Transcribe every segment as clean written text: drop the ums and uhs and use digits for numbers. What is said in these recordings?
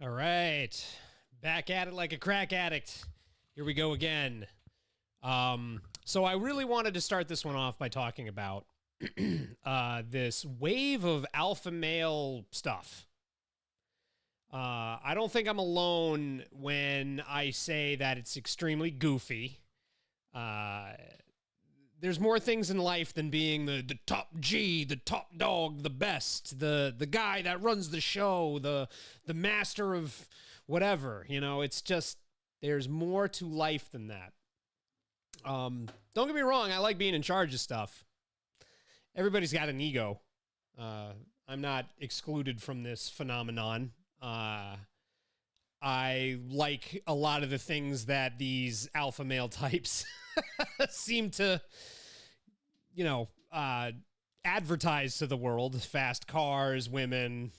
All right. Back at it like a crack addict. Here we go again. So I really wanted to start this one off by talking about this wave of alpha male stuff. I don't think I'm alone when I say that it's extremely goofy. There's more things in life than being the top G, the top dog, the best, the guy that runs the show, the master of whatever. You know, it's just, there's more to life than that. Don't get me wrong, I like being in charge of stuff. Everybody's got an ego. I'm not excluded from this phenomenon. I like a lot of the things that these alpha male types seem to, advertise to the world. Fast cars, women,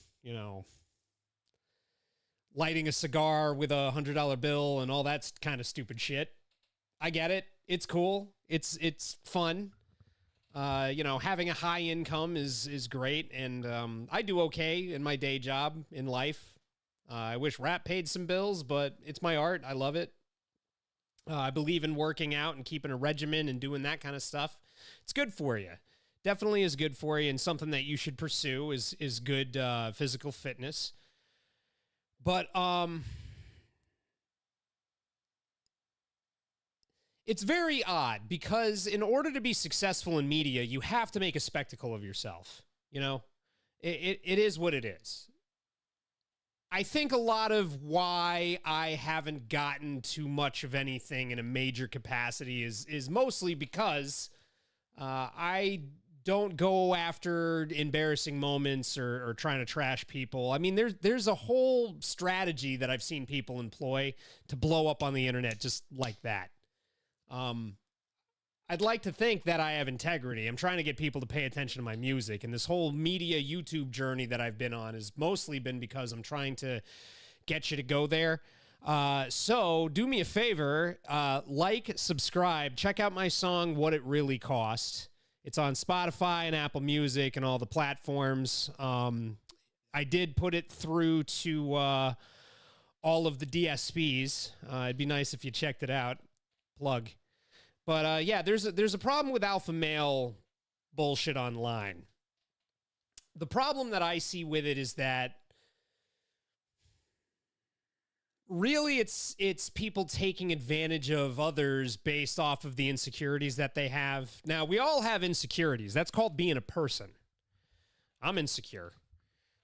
lighting a cigar with a $100 bill and all that kind of stupid shit. I get it. It's cool. It's fun. Having a high income is great. And I do okay in my day job in life. I wish rap paid some bills, but it's my art. I love it. I believe in working out and keeping a regimen and doing that kind of stuff. It's good for you. Definitely is good for you, and something that you should pursue is good physical fitness. But it's very odd because in order to be successful in media, you have to make a spectacle of yourself. It is what it is. I think a lot of why I haven't gotten too much of anything in a major capacity is mostly because I don't go after embarrassing moments or trying to trash people. I mean, there's a whole strategy that I've seen people employ to blow up on the internet just like that. I'd like to think that I have integrity. I'm trying to get people to pay attention to my music, and this whole media YouTube journey that I've been on has mostly been because I'm trying to get you to go there. So do me a favor, subscribe, check out my song, What It Really Cost. It's on Spotify and Apple Music and all the platforms. I did put it through to all of the DSPs. It'd be nice if you checked it out. Plug. But there's a problem with alpha male bullshit online. The problem that I see with it is that really it's people taking advantage of others based off of the insecurities that they have. Now, we all have insecurities. That's called being a person. I'm insecure.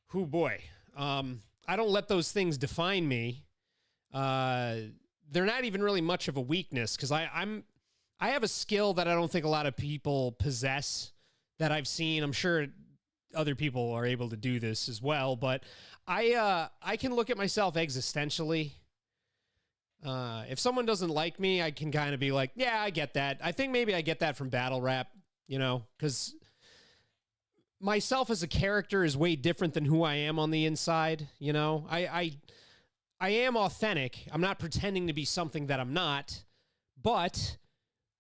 Hoo boy. I don't let those things define me. They're not even really much of a weakness because I have a skill that I don't think a lot of people possess that I've seen. I'm sure other people are able to do this as well, but I can look at myself existentially. If someone doesn't like me, I can kind of be like, yeah, I get that. I think maybe I get that from battle rap, because myself as a character is way different than who I am on the inside. I am authentic. I'm not pretending to be something that I'm not, but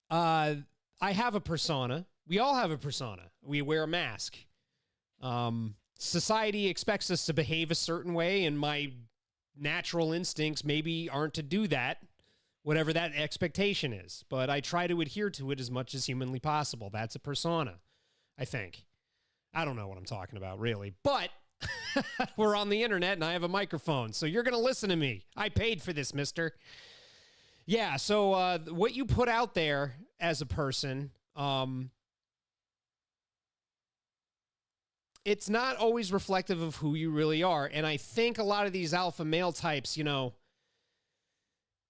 I have a persona. We all have a persona. We wear a mask. Society expects us to behave a certain way, and my natural instincts maybe aren't to do that, whatever that expectation is. But I try to adhere to it as much as humanly possible. That's a persona, I think. I don't know what I'm talking about, really. But we're on the internet, and I have a microphone, so you're going to listen to me. I paid for this, mister. Yeah, so what you put out there as a person, it's not always reflective of who you really are. And I think a lot of these alpha male types, they're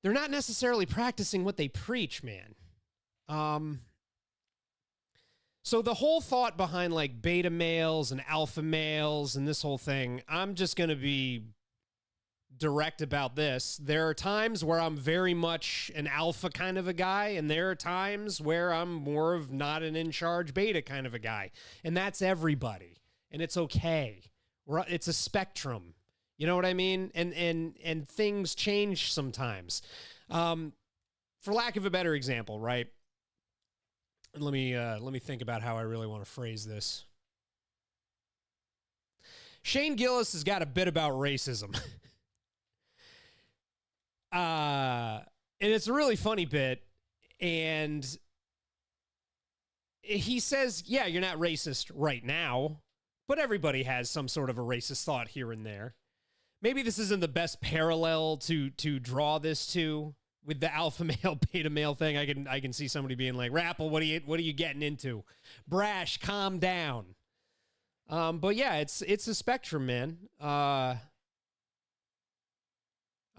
not necessarily practicing what they preach, man. So the whole thought behind like beta males and alpha males and this whole thing, I'm just going to be direct about this. There are times where I'm very much an alpha kind of a guy, and there are times where I'm more of not an in-charge beta kind of a guy. And that's everybody. And it's okay. It's a spectrum. You know what I mean? And things change sometimes. For lack of a better example, right? And let me think about how I really want to phrase this. Shane Gillis has got a bit about racism. And it's a really funny bit. And he says, yeah, you're not racist right now, but everybody has some sort of a racist thought here and there. Maybe this isn't the best parallel to draw this to with the alpha male, beta male thing. I can see somebody being like, Rapple, what are you getting into? Brash, calm down. But yeah, it's a spectrum, man. I'm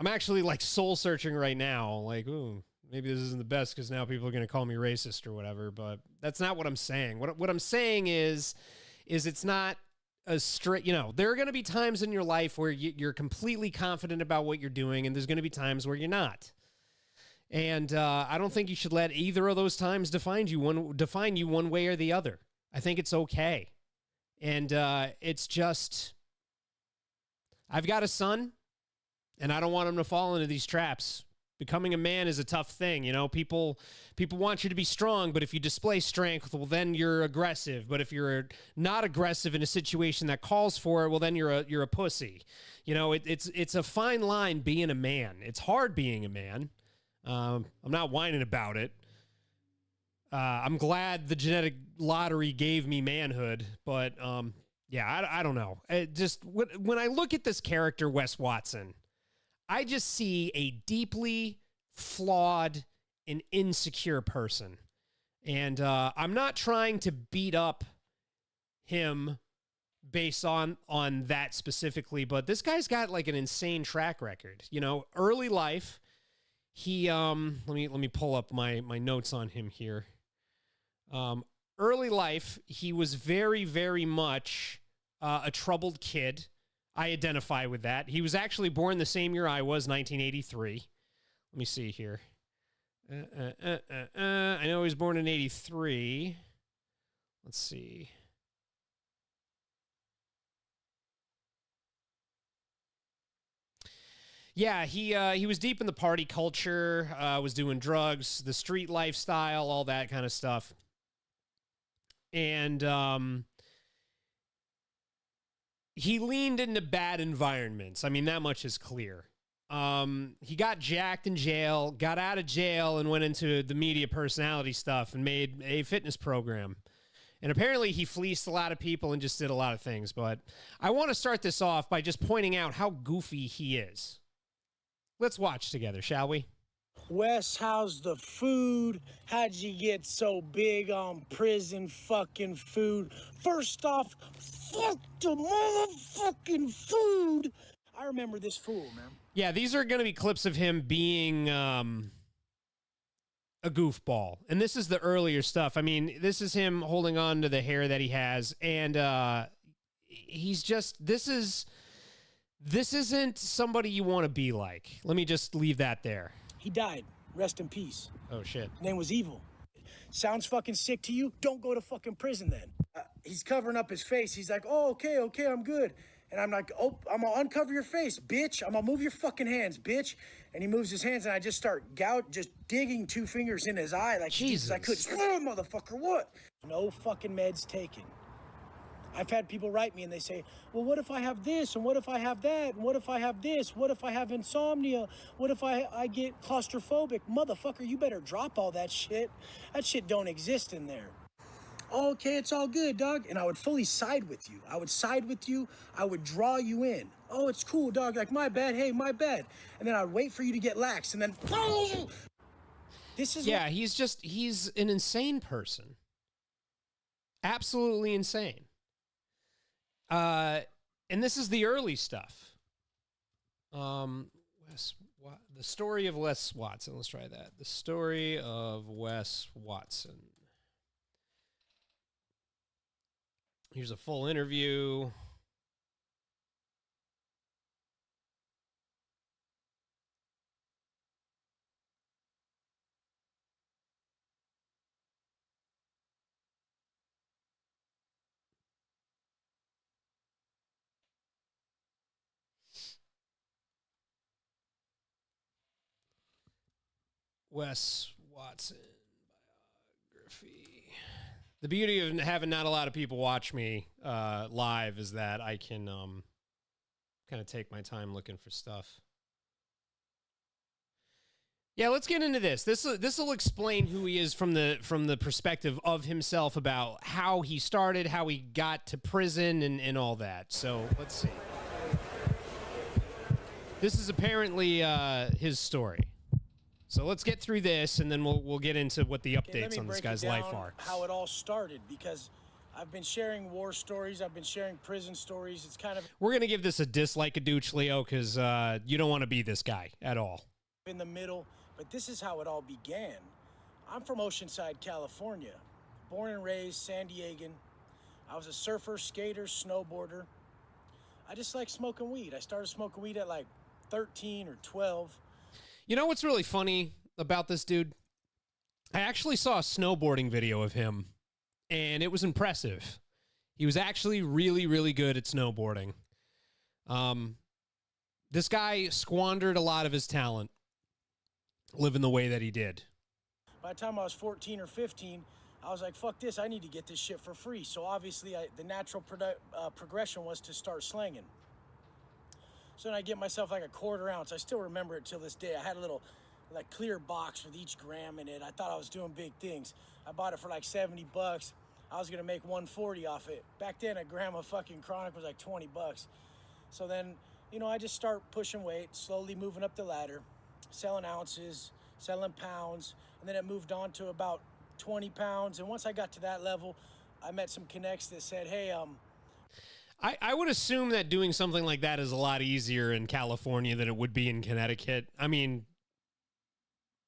actually like soul searching right now. Like, ooh, maybe this isn't the best because now people are going to call me racist or whatever. But that's not what I'm saying. What I'm saying is it's not a straight, there are going to be times in your life where you're completely confident about what you're doing, and there's going to be times where you're not. And I don't think you should let either of those times define you one way or the other. I think it's okay. And it's just, I've got a son, and I don't want him to fall into these traps. Becoming a man is a tough thing. People want you to be strong, but if you display strength, well, then you're aggressive. But if you're not aggressive in a situation that calls for it, well, then you're a pussy. It's a fine line being a man. It's hard being a man. I'm not whining about it. I'm glad the genetic lottery gave me manhood, but yeah, I don't know. When I look at this character, Wes Watson, I just see a deeply flawed and insecure person. And I'm not trying to beat up him based on that specifically, but this guy's got like an insane track record. Early life, he let me pull up my notes on him here. Early life, he was very, very much a troubled kid. I identify with that. He was actually born the same year I was, 1983. Let me see here. I know he was born in 83. Let's see. Yeah, he was deep in the party culture, was doing drugs, the street lifestyle, all that kind of stuff. And he leaned into bad environments. I mean, that much is clear. He got jacked in jail, got out of jail, and went into the media personality stuff and made a fitness program. And apparently he fleeced a lot of people and just did a lot of things. But I want to start this off by just pointing out how goofy he is. Let's watch together, shall we? Wes, how's the food? How'd you get so big on prison fucking food? First off, fuck the motherfucking food. I remember this fool, man. Yeah, these are going to be clips of him being a goofball. And this is the earlier stuff. I mean, this is him holding on to the hair that he has. And he's just, this isn't somebody you want to be like. Let me just leave that there. He died. Rest in peace. Oh, shit. His name was Evil. Sounds fucking sick to you? Don't go to fucking prison then. He's covering up his face. He's like, oh, okay, I'm good. And I'm like, oh, I'm gonna uncover your face, bitch. I'm gonna move your fucking hands, bitch. And he moves his hands, and I just start just digging 2 fingers in his eye like Jesus. I could. Oh, motherfucker, what? No fucking meds taken. I've had people write me and they say, well, what if I have this? And what if I have that? And what if I have this? What if I have insomnia? What if I get claustrophobic? Motherfucker, you better drop all that shit. That shit don't exist in there. Okay, it's all good, dog. And I would fully side with you. I would side with you. I would draw you in. Oh, it's cool, dog. Like, my bad. Hey, my bad. And then I'd wait for you to get lax. And then, this is he's an insane person. Absolutely insane. And this is the early stuff. The story of Wes Watson. Let's try that. The story of Wes Watson. Here's a full interview. Wes Watson biography. The beauty of having not a lot of people watch me live is that I can kind of take my time looking for stuff. Yeah, let's get into this. This will explain who he is from the perspective of himself, about how he started, how he got to prison, and all that. So let's see. This is apparently his story. So let's get through this, and then we'll get into what the updates on this guy's life are. How it all started, because I've been sharing war stories, I've been sharing prison stories. It's kind of We're gonna give this a dislike a douche, Leo, because you don't want to be this guy at all. in the middle. But this is how it all began. I'm from Oceanside, California, born and raised San Diegan. I was a surfer, skater, snowboarder. I just like smoking weed. I started smoking weed at like 13 or 12. You know what's really funny about this dude? I actually saw a snowboarding video of him, and it was impressive. He was actually really, really good at snowboarding. This guy squandered a lot of his talent living the way that he did. By the time I was 14 or 15, I was like, fuck this, I need to get this shit for free. So obviously the natural progression was to start slanging. So then I get myself like a quarter ounce. I still remember it till this day. I had a little like clear box with each gram in it. I thought I was doing big things. I bought it for like 70 bucks. I was gonna make 140 off it. Back then a gram of fucking Chronic was like 20 bucks. So then, you know, I just start pushing weight, slowly moving up the ladder, selling ounces, selling pounds, and then it moved on to about 20 pounds. And once I got to that level, I met some connects that said, hey, I would assume that doing something like that is a lot easier in California than it would be in Connecticut. I mean,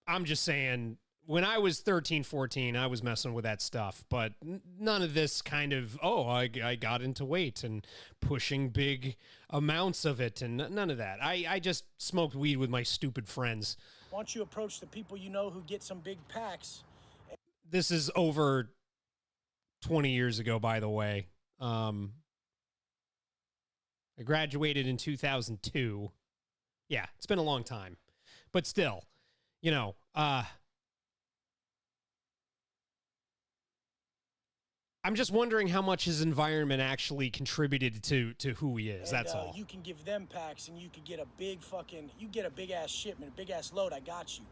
I'm just saying, when I was 13, 14, I was messing with that stuff, but none of this kind of, I got into weight and pushing big amounts of it, and none of that. I just smoked weed with my stupid friends. Once you approach the people you know who get some big packs. This is over 20 years ago, by the way. I graduated in 2002. Yeah, it's been a long time. But still, you know, I'm just wondering how much his environment actually contributed to who he is. That's all. You can give them packs, and you could get a big ass shipment, a big ass load. I got you.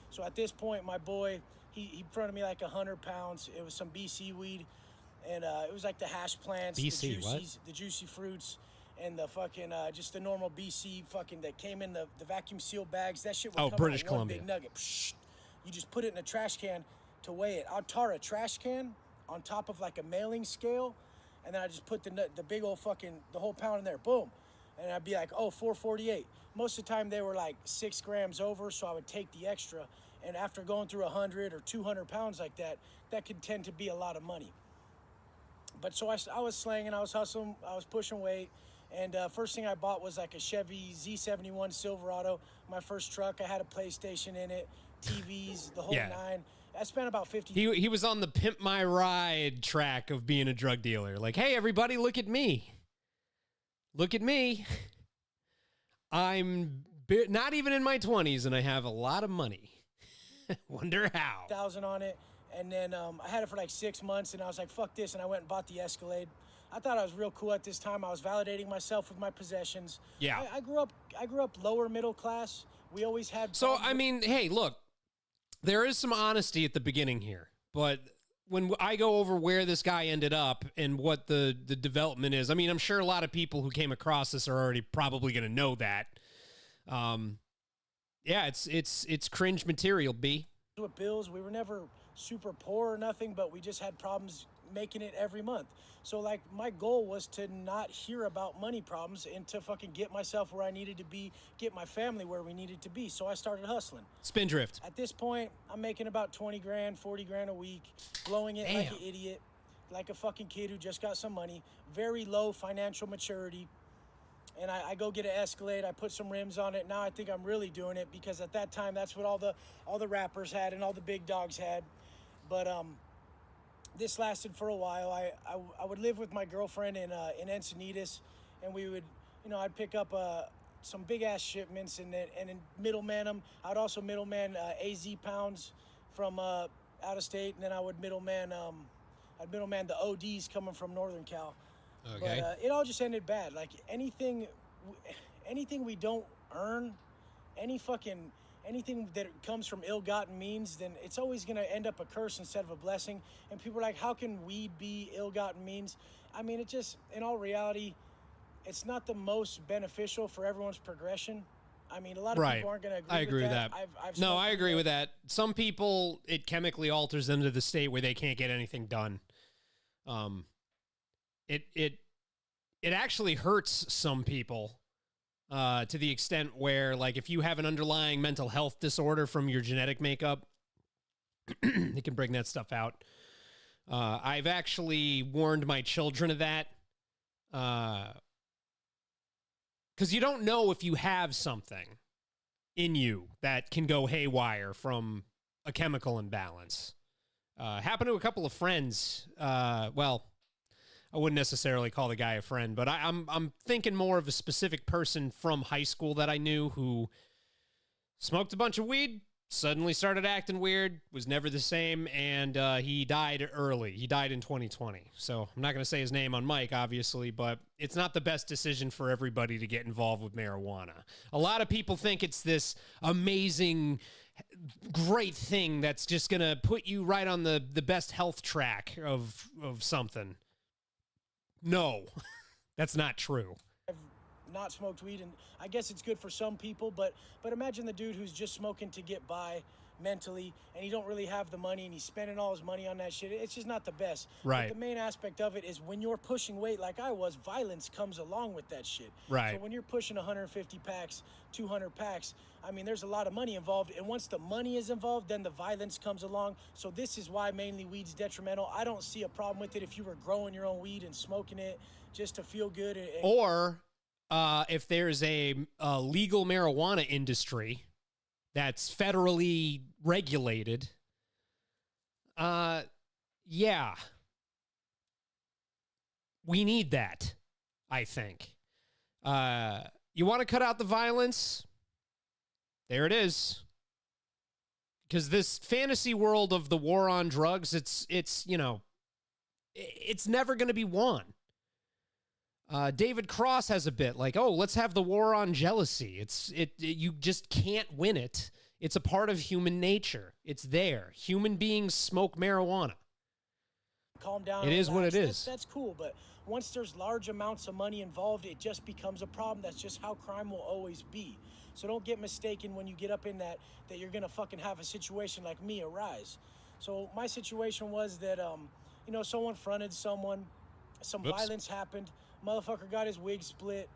So at this point, my boy, he fronted me like 100 pounds. It was some BC weed, and it was like the hash plants, BC, the juicy fruits, and the fucking just the normal BC fucking that came in the vacuum sealed bags. That shit would come British out one Columbia. big nugget. Psh, you just put it in a trash can to weigh it. I'd tar a trash can on top of like a mailing scale, and then I just put the big old fucking the whole pound in there. Boom. And I'd be like, 448. Most of the time they were like 6 grams over, so I would take the extra. And after going through 100 or 200 pounds like that, that could tend to be a lot of money. But so I was slanging, I was hustling, I was pushing weight. And first thing I bought was like a Chevy Z71 Silverado, my first truck. I had a PlayStation in it, TVs, the whole nine. I spent about 50. He was on the Pimp My Ride track of being a drug dealer. Like, hey, everybody, look at me. Look at me. I'm not even in my 20s, and I have a lot of money. Wonder how. 1,000 on it. And then I had it for like 6 months, and I was like, fuck this, and I went and bought the Escalade. I thought I was real cool at this time. I was validating myself with my possessions. Yeah. I grew up lower middle class. We always had. So, I mean, hey, look, there is some honesty at the beginning here, but when I go over where this guy ended up and what the development is, I mean, I'm sure a lot of people who came across this are already probably going to know that. Yeah, it's cringe material, B. With bills, we were never super poor or nothing, but we just had problems making it every month. So like my goal was to not hear about money problems and to fucking get myself where I needed to be, get my family where we needed to be. So I started hustling. Spindrift. At this point, I'm making about 20 grand, 40 grand a week, blowing it like an idiot, like a fucking kid who just got some money, very low financial maturity. And I go get an Escalade, I put some rims on it. Now I think I'm really doing it, because at that time, that's what all the rappers had and all the big dogs had. But this lasted for a while. I would live with my girlfriend in Encinitas, and we would, I'd pick up some big ass shipments and middleman them. I'd also middleman AZ pounds from out of state, and then I would middleman the ODs coming from Northern Cal. Okay. But it all just ended bad. Like anything we don't earn, any anything that comes from ill-gotten means, then it's always going to end up a curse instead of a blessing. And people are like, how can weed be ill-gotten means? I mean, it just, in all reality, it's not the most beneficial for everyone's progression. I mean, a lot of people aren't going to agree with that. I agree with that. No, I agree with that. Some people, it chemically alters them to the state where they can't get anything done. It actually hurts some people to the extent where, like, if you have an underlying mental health disorder from your genetic makeup, it can bring that stuff out. I've actually warned my children of that. Because you don't know if you have something in you that can go haywire from a chemical imbalance. Happened to a couple of friends. Well, I wouldn't necessarily call the guy a friend, but I'm thinking more of a specific person from high school that I knew who smoked a bunch of weed, suddenly started acting weird, was never the same, and he died early. He died in 2020. So I'm not going to say his name on mic, obviously, but it's not the best decision for everybody to get involved with marijuana. A lot of people think it's this amazing, great thing that's just going to put you right on the best health track of something. No, that's not true. I've not smoked weed, and I guess it's good for some people, but imagine the dude who's just smoking to get by mentally, and he don't really have the money, and he's spending all his money on that shit. It's just not the best. Right. But the main aspect of it is when you're pushing weight like I was, violence comes along with that shit. Right. So when you're pushing 150 packs, 200 packs, I mean, there's a lot of money involved, and once the money is involved, then the violence comes along. So this is why mainly weed's detrimental. I don't see a problem with it if you were growing your own weed and smoking it just to feel good. Or if there's a legal marijuana industry that's federally regulated, yeah, we need that, I think. You want to cut out the violence? There it is. Because this fantasy world of the war on drugs, it's you know, it's never going to be won. David Cross has a bit like, oh, let's have the war on jealousy. You just can't win it. It's a part of human nature. It's there. Human beings smoke marijuana. Calm down. It is what it is. That's cool, but once there's large amounts of money involved, it just becomes a problem. That's just how crime will always be. So don't get mistaken when you get up in that you're gonna fucking have a situation like me arise. So my situation was that you know, someone fronted someone, some violence happened, motherfucker got his wig split,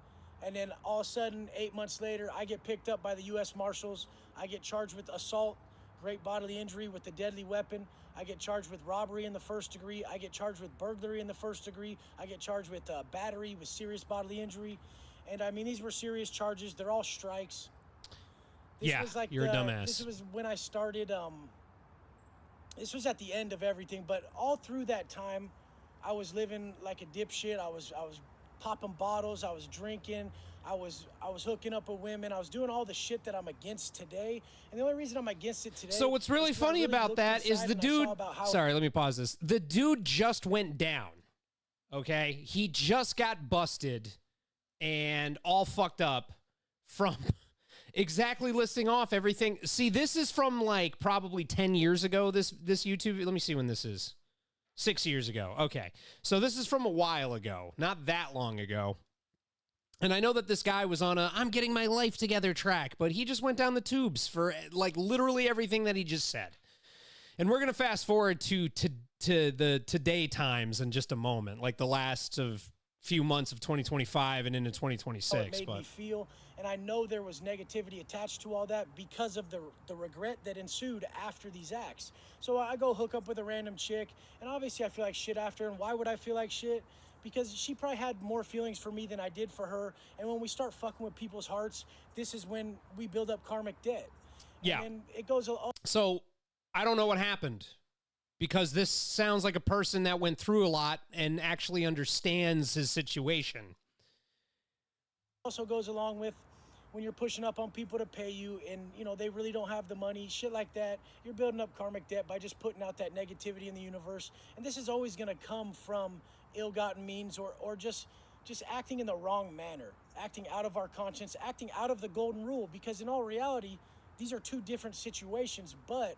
and then all of a sudden 8 months later I get picked up by the US Marshals. I get charged with assault, great bodily injury with a deadly weapon. I get charged with robbery in the first degree. I get charged with burglary in the first degree. I get charged with battery with serious bodily injury. And I mean, these were serious charges. They're all strikes. This was like you're a dumbass. This was when I started. This was at the end of everything, but all through that time, I was living like a dipshit. I was popping bottles. I was drinking. I was hooking up with women. I was doing all the shit that I'm against today. And the only reason I'm against it today. So what's really funny about that is the dude. Sorry, let me pause this. The dude just went down. Okay, he just got busted and all fucked up from exactly listing off everything. See, this is from like probably 10 years ago. This YouTube. Let me see when this is. 6 years ago. Okay, so this is from a while ago, not that long ago. And I know that this guy was on a I'm getting my life together track, but he just went down the tubes for like literally everything that he just said. And we're going to fast forward to the today times in just a moment, like the last of few months of 2025 and into 2026. It made me feel, and I know there was negativity attached to all that because of the regret that ensued after these acts. So I go hook up with a random chick, and obviously I feel like shit after. And why would I feel like shit? Because she probably had more feelings for me than I did for her. And when we start fucking with people's hearts, this is when we build up karmic debt. Yeah. And it goes. So I don't know what happened, because this sounds like a person that went through a lot and actually understands his situation. Also goes along with when you're pushing up on people to pay you and, you know, they really don't have the money, shit like that. You're building up karmic debt by just putting out that negativity in the universe. And this is always going to come from ill-gotten means or just acting in the wrong manner, acting out of our conscience, acting out of the golden rule. Because in all reality, these are two different situations, but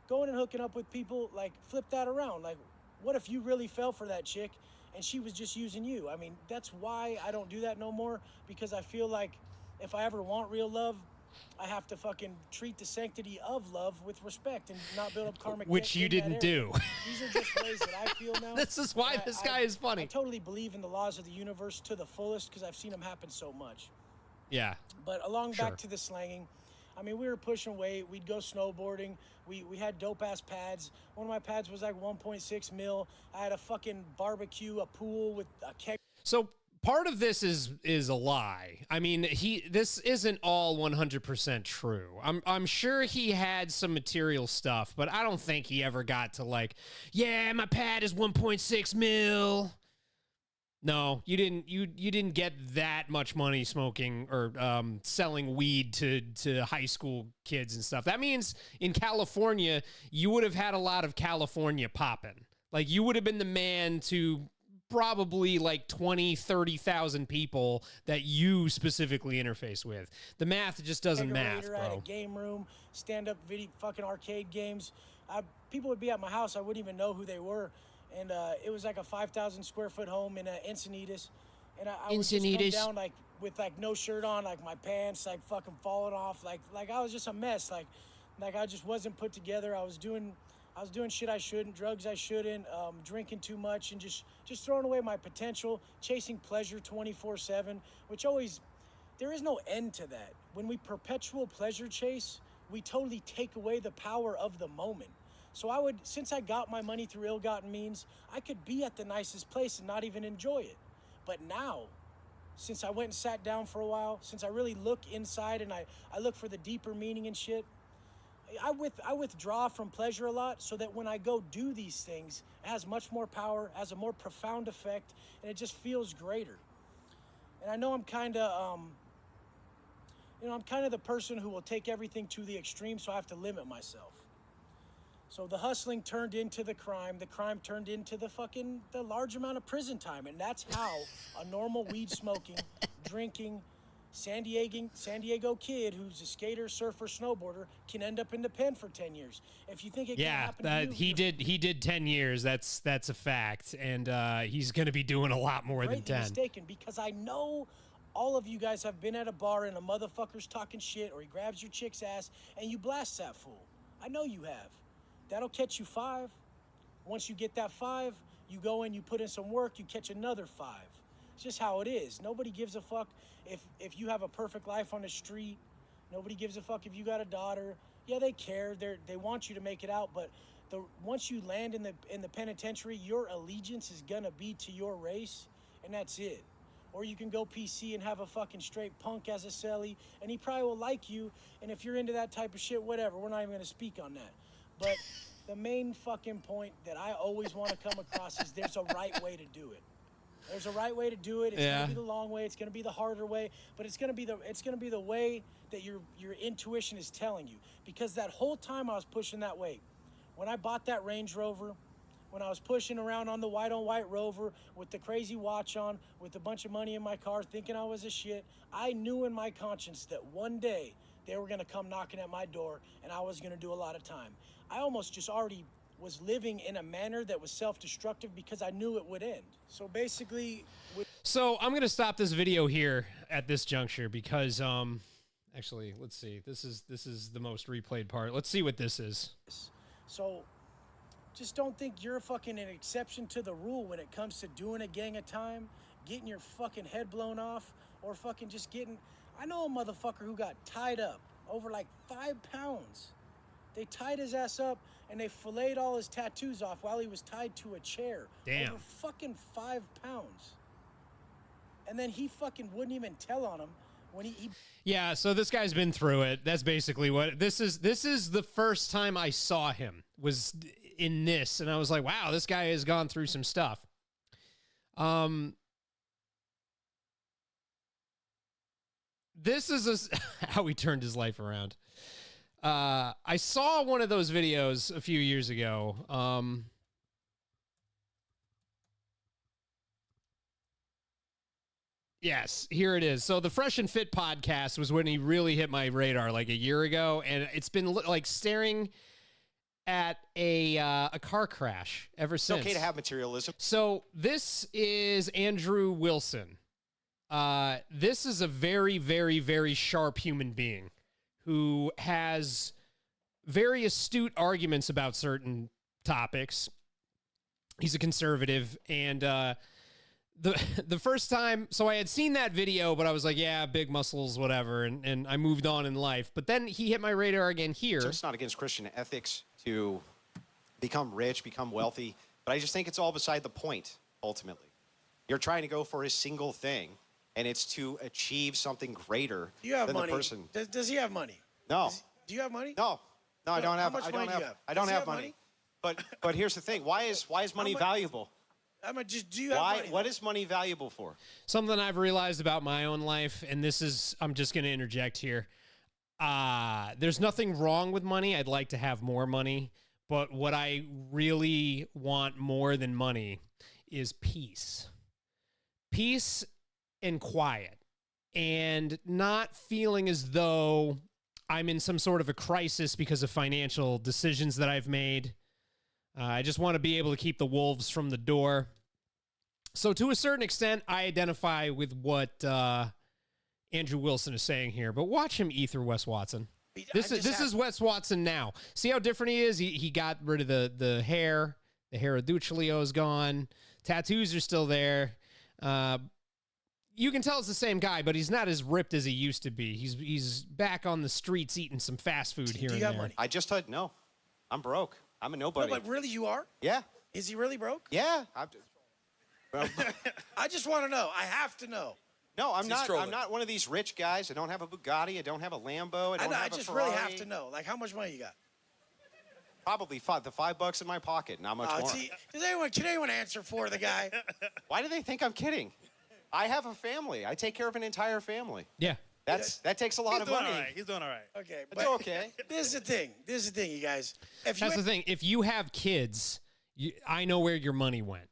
going and hooking up with people, like, flip that around. Like, what if you really fell for that chick and she was just using you? I mean, that's why I don't do that no more, because I feel like if I ever want real love, I have to fucking treat the sanctity of love with respect and not build up karmic debt. Which you didn't do. These are just ways that I feel now. This is why this guy is funny. I totally believe in the laws of the universe to the fullest because I've seen them happen so much. Yeah. But back to the slanging, I mean, we were pushing weight. We'd go snowboarding. We had dope-ass pads. One of my pads was like 1.6 mil. I had a fucking barbecue, a pool with a keg. So part of this is a lie. I mean, this isn't all 100% true. I'm sure he had some material stuff, but I don't think he ever got to like, yeah, my pad is 1.6 mil. No, you didn't. You didn't get that much money smoking or selling weed to high school kids and stuff. That means in California, you would have had a lot of California popping. Like, you would have been the man to probably like 20, 30,000 people that you specifically interface with. The math just doesn't math, bro. At a game room, stand-up video, fucking arcade games. People would be at my house. I wouldn't even know who they were. And it was like a 5,000 square foot home in Encinitas. And I would just come down like with like no shirt on, like my pants like fucking falling off, like I was just a mess, like I just wasn't put together. I was doing shit I shouldn't, drugs I shouldn't, drinking too much, and just throwing away my potential, chasing pleasure 24/7, which always, there is no end to that. When we perpetual pleasure chase, we totally take away the power of the moment. So since I got my money through ill-gotten means, I could be at the nicest place and not even enjoy it. But now, since I went and sat down for a while, since I really look inside and I look for the deeper meaning and shit, I withdraw from pleasure a lot so that when I go do these things, it has much more power, has a more profound effect, and it just feels greater. And I know I'm kind of, I'm kind of the person who will take everything to the extreme, so I have to limit myself. So the hustling turned into the crime turned into the large amount of prison time. And that's how a normal weed smoking, drinking, San Diego kid who's a skater, surfer, snowboarder can end up in the pen for 10 years. If you think it can happen to you, he did 10 years. That's a fact. And he's going to be doing a lot more than 10. Mistaken, because I know all of you guys have been at a bar and a motherfucker's talking shit, or he grabs your chick's ass and you blast that fool. I know you have. That'll catch you 5. Once you get that 5, you go in, you put in some work, you catch another 5. It's just how it is. Nobody gives a fuck if you have a perfect life on the street. Nobody gives a fuck if you got a daughter. Yeah, they care. They want you to make it out, but once you land in the penitentiary, your allegiance is gonna be to your race, and that's it. Or you can go PC and have a fucking straight punk as a celly, and he probably will like you, and if you're into that type of shit, whatever. We're not even gonna speak on that. But the main fucking point that I always want to come across is there's a right way to do it. There's a right way to do it. It's gonna be the long way. It's gonna be the harder way. But it's gonna be the way that your intuition is telling you. Because that whole time I was pushing that way, when I bought that Range Rover, when I was pushing around on the white-on-white Rover with the crazy watch on, with a bunch of money in my car, thinking I was a shit, I knew in my conscience that one day they were gonna come knocking at my door, and I was gonna do a lot of time. I almost just already was living in a manner that was self-destructive because I knew it would end. So basically... So I'm going to stop this video here at this juncture because, actually, let's see. This is the most replayed part. Let's see what this is. So just don't think you're fucking an exception to the rule when it comes to doing a gang of time, getting your fucking head blown off, or fucking just getting... I know a motherfucker who got tied up over like 5 pounds. They tied his ass up and they filleted all his tattoos off while he was tied to a chair. Damn. Over fucking 5 pounds. And then he fucking wouldn't even tell on him when he... Yeah, so this guy's been through it. That's basically what this is. This is the first time I saw him was in this, and I was like, wow, this guy has gone through some stuff. This is how he turned his life around. I saw one of those videos a few years ago. Yes, here it is. So the Fresh and Fit podcast was when he really hit my radar like a year ago, and it's been like staring at a car crash ever since. It's okay to have materialism. So this is Andrew Wilson. This is a very, very, very sharp human being who has very astute arguments about certain topics. He's a conservative, and the first time, so I had seen that video, but I was like, yeah, big muscles, whatever, and I moved on in life. But then he hit my radar again here. So it's not against Christian ethics to become rich, become wealthy, but I just think it's all beside the point, ultimately. You're trying to go for a single thing, and it's to achieve something greater than the person. Does he have money? No. Do you have money? No, I don't have. How much money do you have? I don't Does he have have money. But here's the thing. Why is money valuable? Do you have money? What is money valuable for? Something I've realized about my own life, and this is, I'm just going to interject here. There's nothing wrong with money. I'd like to have more money, but what I really want more than money is peace. Peace and quiet, and not feeling as though I'm in some sort of a crisis because of financial decisions that I've made. I just want to be able to keep the wolves from the door. So to a certain extent, I identify with what Andrew Wilson is saying here, but watch him ether Wes Watson. This is Wes Watson now. See how different he is? He got rid of the hair. The hair of Duccio is gone. Tattoos are still there. You can tell it's the same guy, but he's not as ripped as he used to be. He's back on the streets eating some fast food here and there. Do you have money? I just told no. I'm broke. I'm a nobody. No, but really, you are? Yeah. Is he really broke? Yeah. I just want to know. I have to know. No, I'm not. I'm not one of these rich guys. I don't have a Bugatti. I don't have a Lambo. I just really have to know. Like, how much money you got? Probably the $5 in my pocket. Not much more. Can anyone answer for the guy? Why do they think I'm kidding? I have a family. I take care of an entire family. Yeah. That takes a lot of money. He's doing all right. Okay. It's okay. This is the thing, you guys. That's the thing. If you have kids, I know where your money went.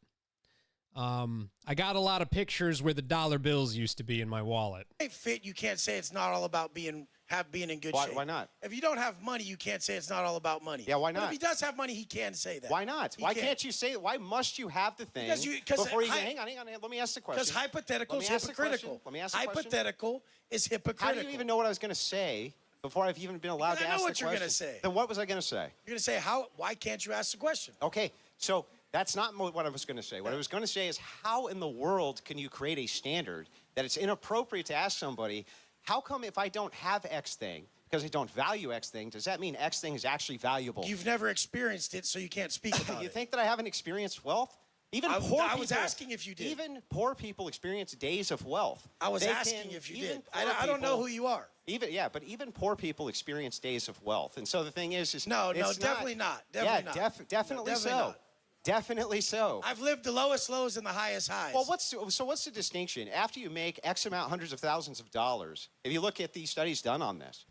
I got a lot of pictures where the dollar bills used to be in my wallet. Fit, you can't say it's not all about being in good shape. Why not? If you don't have money, you can't say it's not all about money. Yeah, why not? But if he does have money, he can say that. Why not? Why can't you say? Why must you have the thing before you hang on? Let me ask the question. Because hypothetical is hypocritical. Let me ask the question. Hypothetical is hypocritical. How do you even know what I was going to say before I've even been allowed to ask the question? I know what you're going to say. Then what was I going to say? You're going to say why can't you ask the question? Okay, so that's not what I was going to say. What I was going to say is, how in the world can you create a standard that it's inappropriate to ask somebody, how come if I don't have X thing, because I don't value X thing, does that mean X thing is actually valuable? You've never experienced it, so you can't speak about it. You think that I haven't experienced wealth? I was asking if you did. Even poor people experience days of wealth. I was asking if you did. I don't know who you are. But even poor people experience days of wealth. And so the thing is no, definitely not. Definitely not. Definitely so. Not. Definitely so. I've lived the lowest lows and the highest highs. Well, what's the distinction? After you make X amount, hundreds of thousands of dollars, if you look at these studies done on this,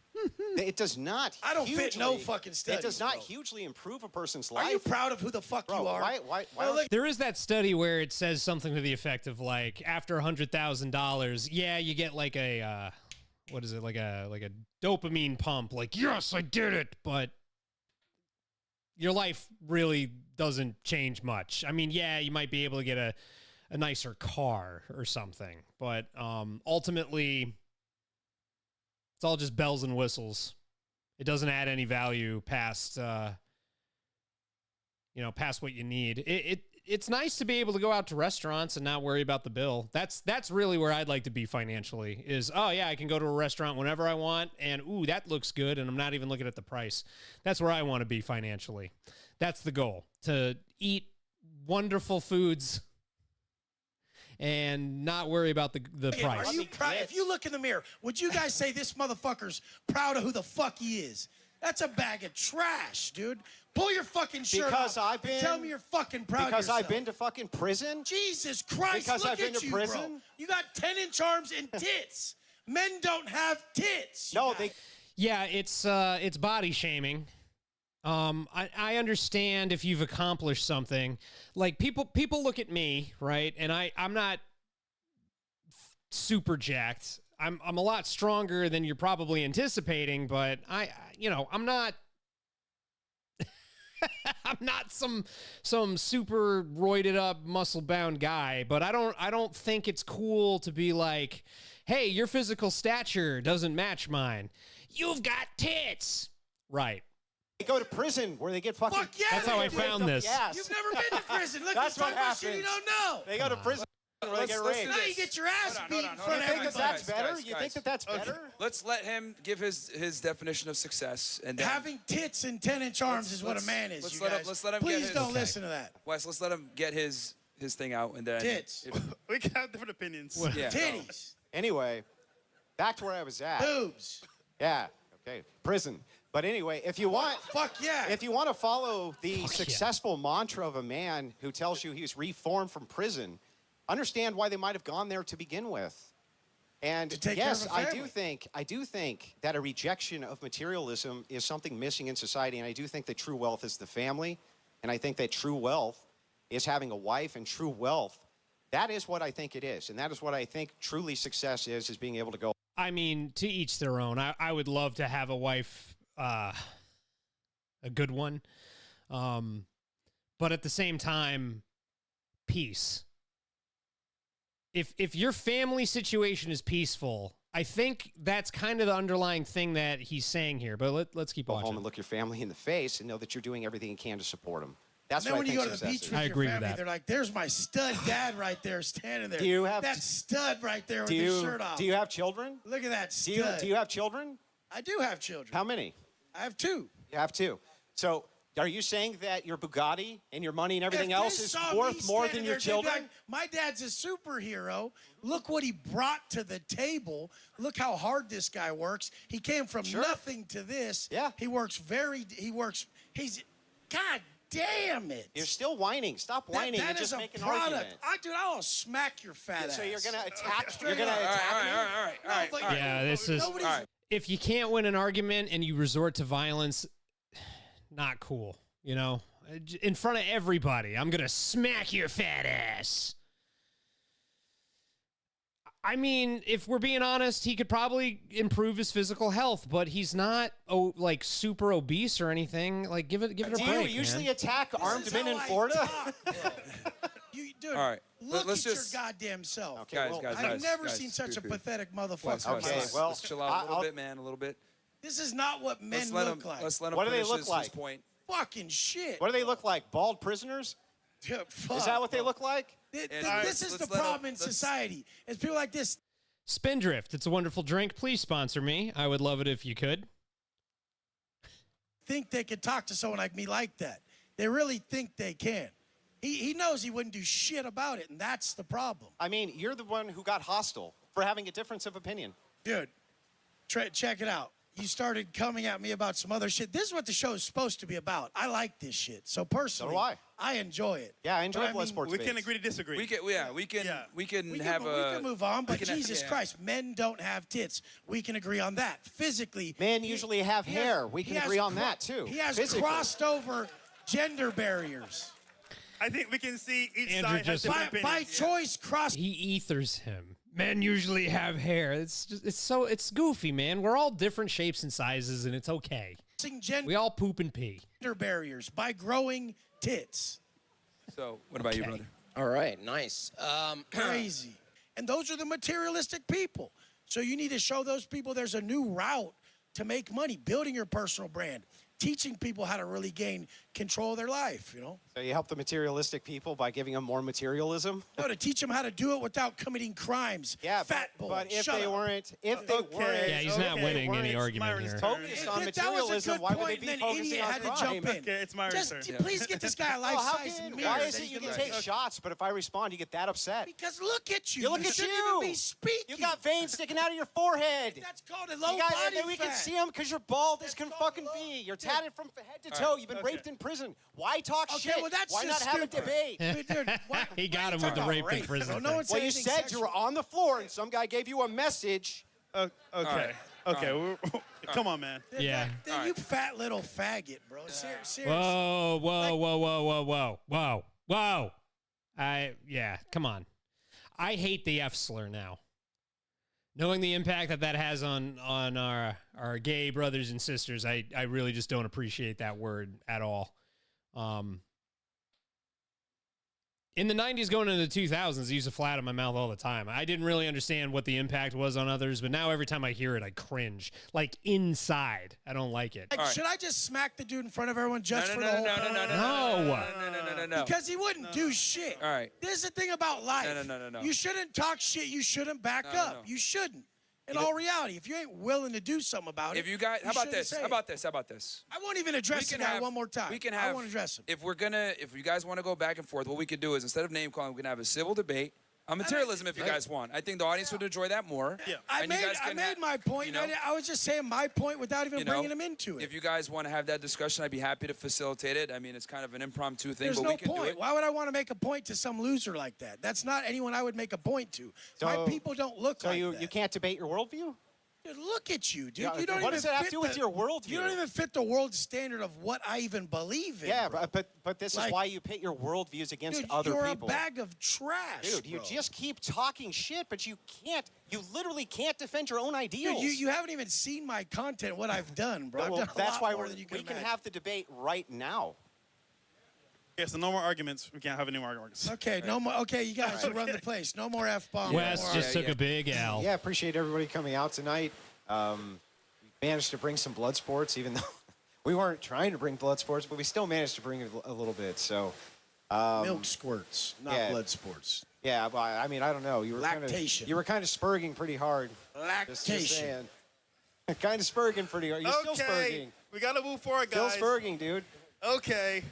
it does not. I don't fit no fucking studies. It does not hugely improve a person's life. Are you proud of who the fuck you are? Why there is that study where it says something to the effect of like, after $100,000, yeah, you get like a what is it, like a dopamine pump, like, yes, I did it, but your life really doesn't change much. I mean, yeah, you might be able to get a nicer car or something, but ultimately, it's all just bells and whistles. It doesn't add any value past past what you need. It's nice to be able to go out to restaurants and not worry about the bill. That's really where I'd like to be financially is, oh yeah, I can go to a restaurant whenever I want and ooh, that looks good and I'm not even looking at the price. That's where I want to be financially. That's the goal, to eat wonderful foods and not worry about the price. Are you proud? If you look in the mirror, would you guys say this motherfucker's proud of who the fuck he is? That's a bag of trash, dude. Pull your fucking shirt off and tell me you're fucking proud of yourself. Because I've been to fucking prison? Jesus Christ, because look I've been at to you, prison? bro. You got 10-inch arms and tits. Men don't have tits. No, they... Yeah, it's body shaming. I understand if you've accomplished something. Like, people look at me, right? And I'm not super jacked. I'm a lot stronger than you're probably anticipating, but I'm not I'm not some super roided up muscle bound guy, but I don't think it's cool to be like, hey, your physical stature doesn't match mine. You've got tits. Right. They go to prison where they get fucking. Fuck yeah, That's how I found this. Yes. You've never been to prison. Look, That's he's talking what about shit you happens. don't know. They go to prison where they get let's do raped. Now you get your ass beat in front of You think that everybody. that's better? Guys, You think that that's Okay. better? Let's let him give his definition of success, and then Having tits and 10-inch arms is what a man is, let's you let him- guys. let's let him get Please his- don't Okay. listen to that. Wes, let's let him get his thing out, and then Tits. We can have different opinions. Yeah. Titties. Anyway, back to where I was at. Boobs. Yeah. Okay. Prison. But anyway, if you want, Fuck yeah. if you want to follow the successful mantra of a man who tells you he's reformed from prison, understand why they might have gone there to begin with. And To take care yes, of a I family. do think that a rejection of materialism is something missing in society, and I do think that true wealth is the family, and I think that true wealth is having a wife, and true wealth, that is what I think it is, and that is what I think truly success is being able to go. I mean, to each their own. I would love to have a wife, a good one. But at the same time, peace. If your family situation is peaceful, I think that's kind of the underlying thing that he's saying here. But let's keep Go watching. home and look your family in the face and know that you're doing everything you can to support them. That's then what when I you think go to the success beach is. with I your agree with family, that. they're like, there's my stud dad right there standing there. Do you have- that stud right there with Do his you, shirt off? do you have children? Look at that Do you, stud. do you have children? I do have children. How many? I have 2. You have 2. So are you saying that your Bugatti and your money and everything If they else is saw me worth more standing than your there, they'd be children? like, my dad's a superhero. Look what he brought to the table. Look how hard this guy works. He came from Sure. nothing to this. Yeah. He's, God damn it. You're still whining. Stop whining that and is just a make an product. argument. I'll smack your fat ass. So you're gonna attack? Straight You're gonna up. attack me? all right. but Yeah, this is. nobody's- All right. If you can't win an argument and you resort to violence, not cool. You know, in front of everybody, I'm gonna smack your fat ass. I mean, if we're being honest, he could probably improve his physical health, but he's not like super obese or anything. Like, give it a Do break. you usually man. attack This armed is men how in I Florida? talk, bro. Dude, All right. look Let's at just- your goddamn self. Okay, Guys, well, guys, I've never guys, seen such a Poo-poo. pathetic motherfucker. Wes, in my Okay, life. well, let's chill out a little I'll- bit, man. A little bit. This is not what men Let's let look him. like. Let's let him What do they finish look his like? point. Fucking shit. What do they look like? Bald prisoners? Yeah, fuck. Is that what they look like? This is the let's let problem in him- let's- society. It's people like this. Spindrift. It's a wonderful drink. Please sponsor me. I would love it if you could. Think they could talk to someone like me like that. They really think they can. He knows he wouldn't do shit about it, and that's the problem. I mean, you're the one who got hostile for having a difference of opinion. Dude, check it out. You started coming at me about some other shit. This is what the show is supposed to be about. I like this shit. So personally, So do I. enjoy it. Yeah, I enjoy But blood sports We can debates. agree to disagree. We can We have can move on, but we can- Jesus yeah. Christ, men don't have tits. We can agree on that. Physically, Men usually have he has- hair. We he can has agree on that, too. He has Physically. crossed over gender barriers. I think we can see each Andrew side has just- different By opinions. choice, cross. He ethers him. Men usually have hair. It's goofy, man. We're all different shapes and sizes, and it's okay. Gender We all poop and pee. barriers by growing tits. So, what about you, Okay. brother? All right, nice. Crazy. And those are the materialistic people. So you need to show those people there's a new route to make money, building your personal brand, teaching people how to really gain control of their life, you know? So you help the materialistic people by giving them more materialism? No, to teach them how to do it without committing crimes. Yeah, Fat boy, but if shut they up. weren't, Yeah, he's not winning any argument here. focused on That was a materialism, good why would they point, be and then focusing idiot on had to crime? jump in. Okay, it's my Just turn. please get this guy a Oh, how life-size can, mirror. why is that it he you can look take at. shots, but if I respond, you get that upset? Because look at you. You look at shouldn't you. even be speaking. You got veins sticking out of your forehead. That's called a low You got, body we fat. can see them because you're bald as That's can called fucking low- be. You're Dude. tatted from head to toe. You've been Okay. raped in prison. Why talk Okay, shit? well, that's Why just not have a stupid. debate? Dude, why- He got why him you with the talking rape about in prison No, no thing. one Well, you anything said you were sexual. on the floor and some guy gave you a message. Okay. right. Okay. Come on, man. Yeah. Then you fat little faggot, bro. Seriously. Whoa, whoa, whoa, whoa, whoa, whoa, whoa, whoa. Yeah, come on. I hate the F slur now. Knowing the impact that has on our gay brothers and sisters, I really just don't appreciate that word at all. In the 90s going into the 2000s, I used to flat in my mouth all the time. I didn't really understand what the impact was on others, but now every time I hear it, I cringe. Like inside. I don't like it. Like, should I just smack the dude in front of everyone just for the whole No. Because he wouldn't do shit. All right. This is the thing about life. No. You shouldn't talk shit. You shouldn't back up. You shouldn't. In all reality, if you ain't willing to do something about it, if you guys, how about this? How about this? I won't even address the guy one more time. We can have. I won't address him. If you guys want to go back and forth, what we could do is instead of name calling, we can have a civil debate on materialism if you guys want. I think the audience would enjoy that more. Yeah. I made my point. I was just saying my point without even bringing him into it. If you guys want to have that discussion, I'd be happy to facilitate it. I mean, it's kind of an impromptu thing, There's but no we can point. do it. Why would I want to make a point to some loser like that? That's not anyone I would make a point to. My people don't look like that. So you can't debate your worldview? Dude, look at you, dude. Yeah, You don't what even does that have to fit do with your worldview? You don't even fit the world standard of what I even believe in. Yeah, bro. but this is why you pit your worldviews against Dude, other you're people. a bag of trash. Dude, you bro. just keep talking shit, but you literally can't defend your own ideals. Dude, you haven't even seen my content, what I've done, bro. Well, I've done a that's lot why more we than you can imagine. have the debate right now. Yeah, so no more arguments. We can't have any more arguments. Okay, no more. Okay, you guys should run the place. No more F-bombs. Wes just took a big L. Yeah, appreciate everybody coming out tonight. We managed to bring some blood sports, even though we weren't trying to bring blood sports, but we still managed to bring a little bit. So milk squirts, not blood sports. Yeah, but I mean, I don't know. Lactation. You were kind of spurging pretty hard. Lactation. Kind of spurging pretty hard. You're still spurging. We got to move forward, guys. Still spurging, dude. Okay.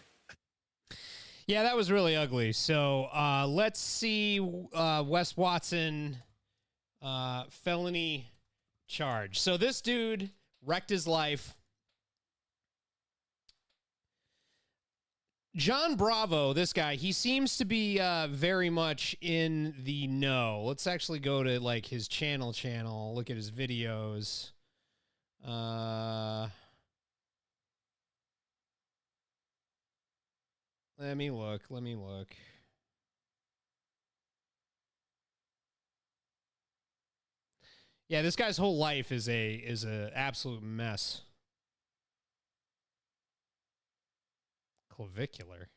Yeah, that was really ugly. So let's see Wes Watson felony charge. So this dude wrecked his life. John Bravo, this guy, he seems to be very much in the know. Let's actually go to like his channel, look at his videos. Let me look. Yeah, this guy's whole life is a absolute mess. Clavicular.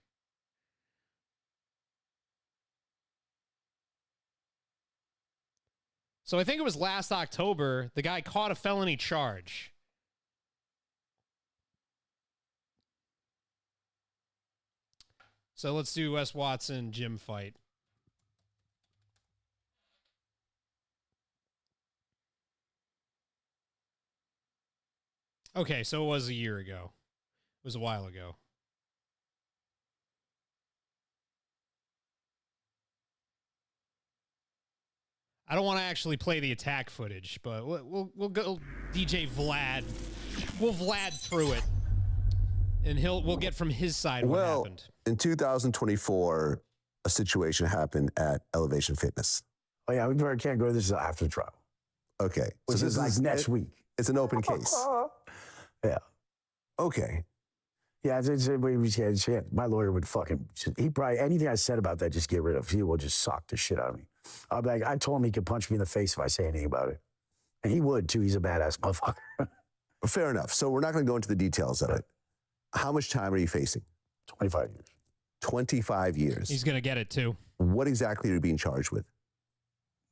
So I think it was last October, the guy caught a felony charge. So let's do Wes Watson gym fight. Okay, so it was a year ago. It was a while ago. I don't want to actually play the attack footage, but we'll go DJ Vlad. We'll Vlad through it, and we'll get from his side what happened. In 2024, a situation happened at Elevation Fitness. Oh yeah, we can't go. This is after the trial. Okay, so this is like next week. It's an open case. Yeah. Okay. Yeah, my lawyer would he probably, anything I said about that, just get rid of. He will just sock the shit out of me. I'll be like, I told him he could punch me in the face if I say anything about it. And he would, too. He's a badass motherfucker. Fair enough. So we're not going to go into the details of it. How much time are you facing? 25 years. 25 years. He's going to get it, too. What exactly are you being charged with?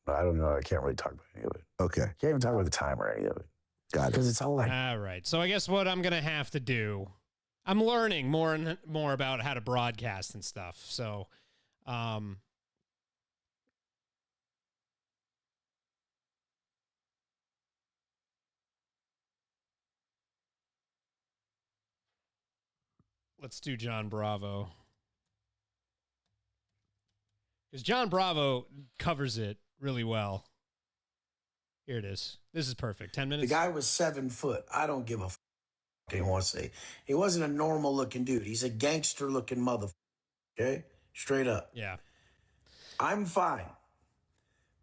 I don't know. I can't really talk about any of it. Okay. Can't even talk about the time or any of it. Got it. Because it's all like... All right. So I guess what I'm going to have to do, I'm learning more and more about how to broadcast and stuff. So, let's do John Bravo. Because John Bravo covers it really well. Here it is. This is perfect. 10 minutes. The guy was 7 foot. I don't give a fuck what he wants to say. He wasn't a normal looking dude. He's a gangster looking motherfucker. Okay? Straight up. Yeah. I'm fine.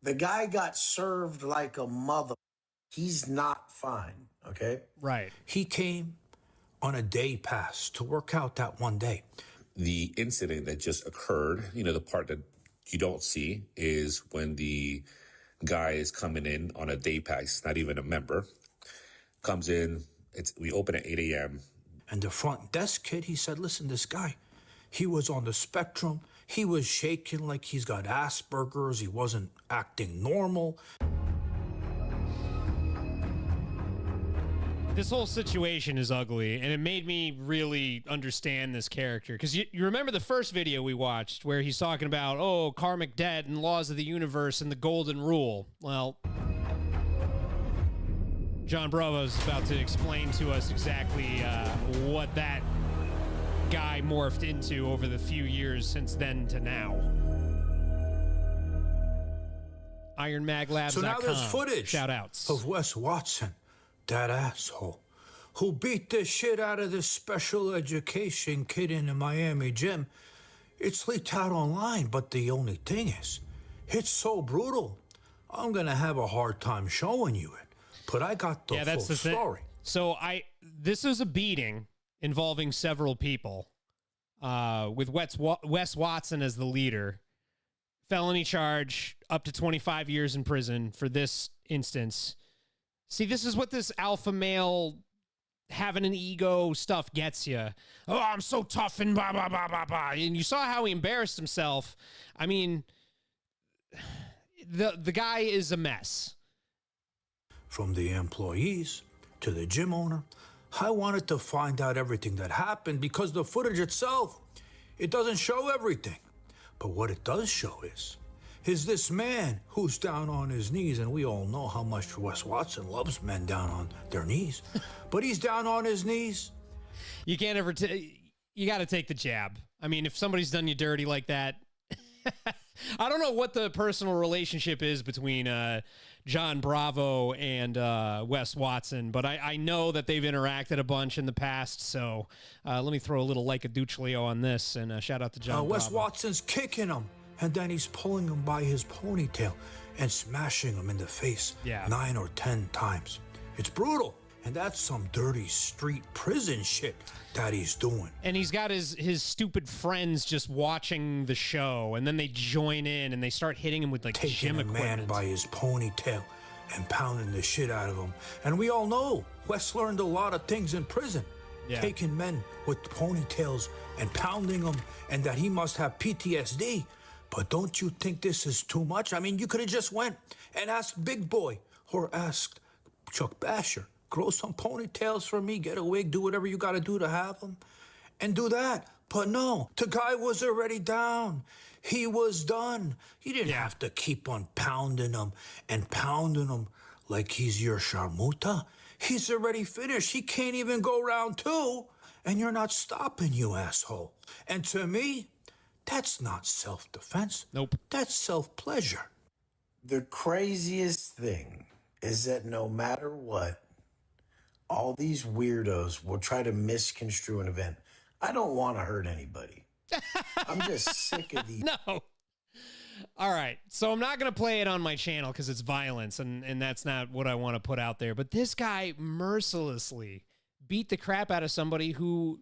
The guy got served like a mother. He's not fine. Okay? Right. He came on a day pass to work out that one day. The incident that just occurred, the part that you don't see is when the guy is coming in on a day pass, not even a member. Comes in, we open at 8 a.m. And the front desk kid, he said, listen, this guy, he was on the spectrum. He was shaking like he's got Asperger's. He wasn't acting normal. This whole situation is ugly, and it made me really understand this character. Because you remember the first video we watched where he's talking about, oh, karmic debt and laws of the universe and the golden rule. Well, John Bravo's about to explain to us exactly what that guy morphed into over the few years since then to now. IronMagLabs.com. So now there's footage Shout outs of Wes Watson, that asshole, who beat the shit out of this special education kid in the Miami gym. It's leaked out online, but the only thing is, it's so brutal. I'm gonna have a hard time showing you it, but I got the full story. So this is a beating involving several people, with Wes Watson as the leader. Felony charge, up to 25 years in prison for this instance. See, this is what this alpha male having an ego stuff gets you. Oh, I'm so tough and blah, blah, blah, blah, blah. And you saw how he embarrassed himself. I mean, the guy is a mess. From the employees to the gym owner, I wanted to find out everything that happened because the footage itself, it doesn't show everything. But what it does show is this man who's down on his knees, and we all know how much Wes Watson loves men down on their knees, but he's down on his knees. You can't ever, you got to take the jab. I mean, if somebody's done you dirty like that, I don't know what the personal relationship is between John Bravo and Wes Watson, but I know that they've interacted a bunch in the past, so let me throw a little like a Duchlio on this, and shout out to John Wes Bravo. Watson's kicking him, and then he's pulling him by his ponytail and smashing him in the face 9 or 10 times. It's brutal, and that's some dirty street prison shit that he's doing. And he's got his stupid friends just watching the show, and then they join in and they start hitting him with like taking gym a man equipment by his ponytail and pounding the shit out of him. And we all know Wes learned a lot of things in prison. Yeah. Taking men with ponytails and pounding them, and that he must have PTSD. But don't you think this is too much? I mean, you could have just went and asked Big Boy or asked Chuck Basher, grow some ponytails for me, get a wig, do whatever you got to do to have them, and do that. But no, the guy was already down. He was done. You didn't have to keep on pounding him and pounding him like he's your sharmuta. He's already finished. He can't even go round 2, and you're not stopping, you asshole. And to me, that's not self-defense. Nope. That's self-pleasure. The craziest thing is that no matter what, all these weirdos will try to misconstrue an event. I don't want to hurt anybody. I'm just sick of these. No. All right. So I'm not going to play it on my channel because it's violence, and that's not what I want to put out there. But this guy mercilessly beat the crap out of somebody who,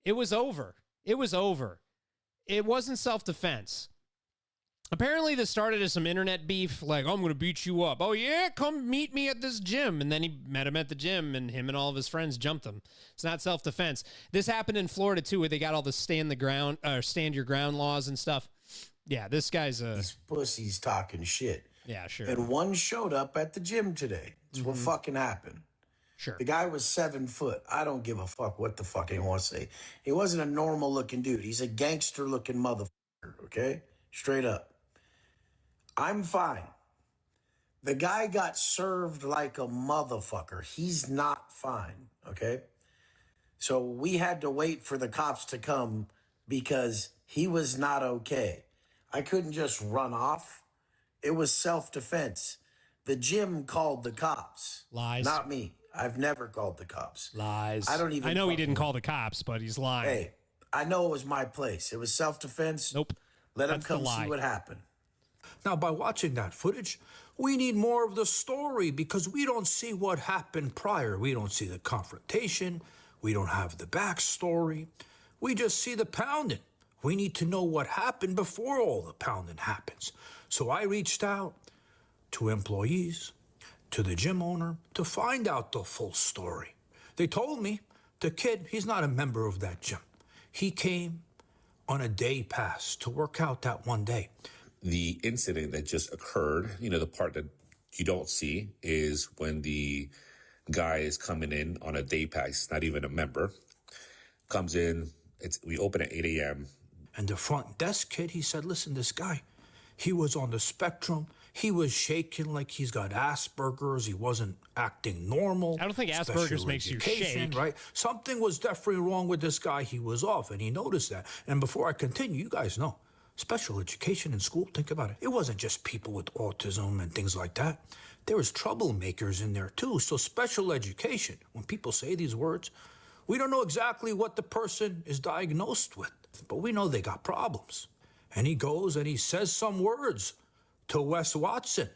it was over. It was over. It wasn't self-defense. Apparently, this started as some internet beef, like, oh, I'm going to beat you up. Oh, yeah, come meet me at this gym. And then he met him at the gym, and him and all of his friends jumped him. It's not self-defense. This happened in Florida, too, where they got all the stand your ground laws and stuff. Yeah, this guy's a... These pussies talking shit. Yeah, sure. And one showed up at the gym today. That's what fucking happened. Sure. The guy was 7 foot. I don't give a fuck what the fuck anyone wants to say. He wasn't a normal looking dude. He's a gangster looking motherfucker, okay? Straight up. I'm fine. The guy got served like a motherfucker. He's not fine, okay? So we had to wait for the cops to come because he was not okay. I couldn't just run off. It was self-defense. The gym called the cops. Lies. Not me. I've never called the cops. Lies. I don't even. I know he didn't call the cops, but he's lying. Hey, I know it was my place. It was self-defense. Nope. Let him That's come the lie. see what happened. Now, by watching that footage, we need more of the story because we don't see what happened prior. We don't see the confrontation. We don't have the backstory. We just see the pounding. We need to know what happened before all the pounding happens. So I reached out to employees, to the gym owner, to find out the full story. They told me the kid, he's not a member of that gym. He came on a day pass to work out that one day. The incident that just occurred, you know, the part that you don't see is when the guy is coming in on a day pass, not even a member, comes in, we open at 8 a.m. And the front desk kid, he said, listen, this guy, he was on the spectrum. He was shaking like he's got Asperger's. He wasn't acting normal. I don't think Special Asperger's makes you education, shake. Right? Something was definitely wrong with this guy. He was off, and he noticed that. And before I continue, you guys know, special education in school, think about it. It wasn't just people with autism and things like that. There was troublemakers in there, too. So special education, when people say these words, we don't know exactly what the person is diagnosed with, but we know they got problems. And he goes and he says some words to Wes Watson.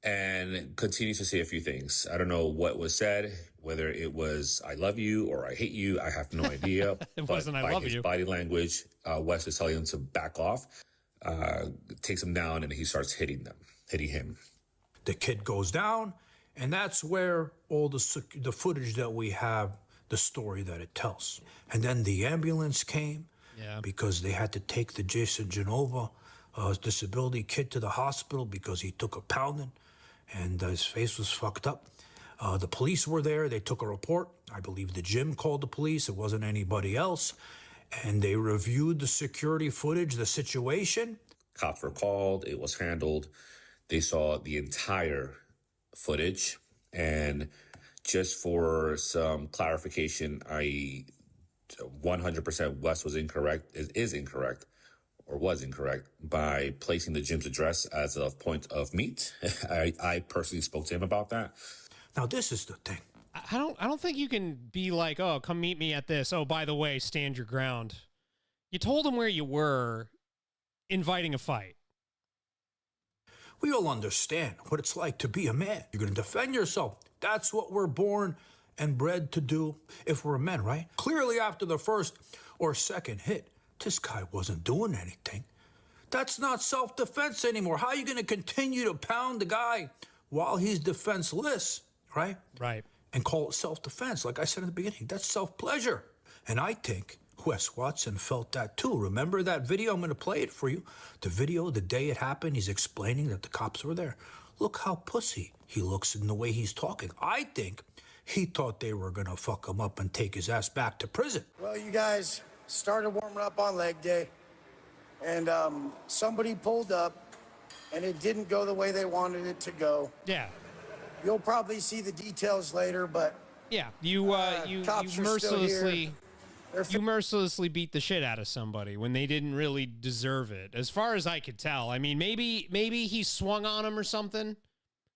And continues to say a few things. I don't know what was said, whether it was "I love you" or "I hate you." I have no idea. It wasn't "I love his you." Body language, Wes is telling him to back off, takes him down, and he starts hitting him. The kid goes down, and that's where all the footage that we have, the story that it tells. And then the ambulance came because they had to take the Jason Genova disability kid to the hospital because he took a pounding and his face was fucked up. The police were there. They took a report. I believe the gym called the police. It wasn't anybody else. And they reviewed the security footage, the situation. Cops were called. It was handled. They saw the entire footage. And just for some clarification, 100% Wes was incorrect, was incorrect by placing the gym's address as a point of meet. I personally spoke to him about that. Now, this is the thing. I don't think you can be like, oh, come meet me at this. Oh, by the way, stand your ground. You told him where you were, inviting a fight. We all understand what it's like to be a man. You're going to defend yourself. That's what we're born and bred to do if we're men, right? Clearly, after the first or second hit, this guy wasn't doing anything. That's not self-defense anymore. How are you going to continue to pound the guy while he's defenseless, right? Right. And call it self-defense. Like I said in the beginning, that's self-pleasure. And I think Wes Watson felt that too. Remember that video? I'm going to play it for you. The video, the day it happened, he's explaining that the cops were there. Look how pussy he looks in the way he's talking. I think he thought they were going to fuck him up and take his ass back to prison. Well, you guys started warming up on leg day, and somebody pulled up, and it didn't go the way they wanted it to go. Yeah. You'll probably see the details later, but yeah, you mercilessly beat the shit out of somebody when they didn't really deserve it, as far as I could tell. I mean, maybe he swung on him or something.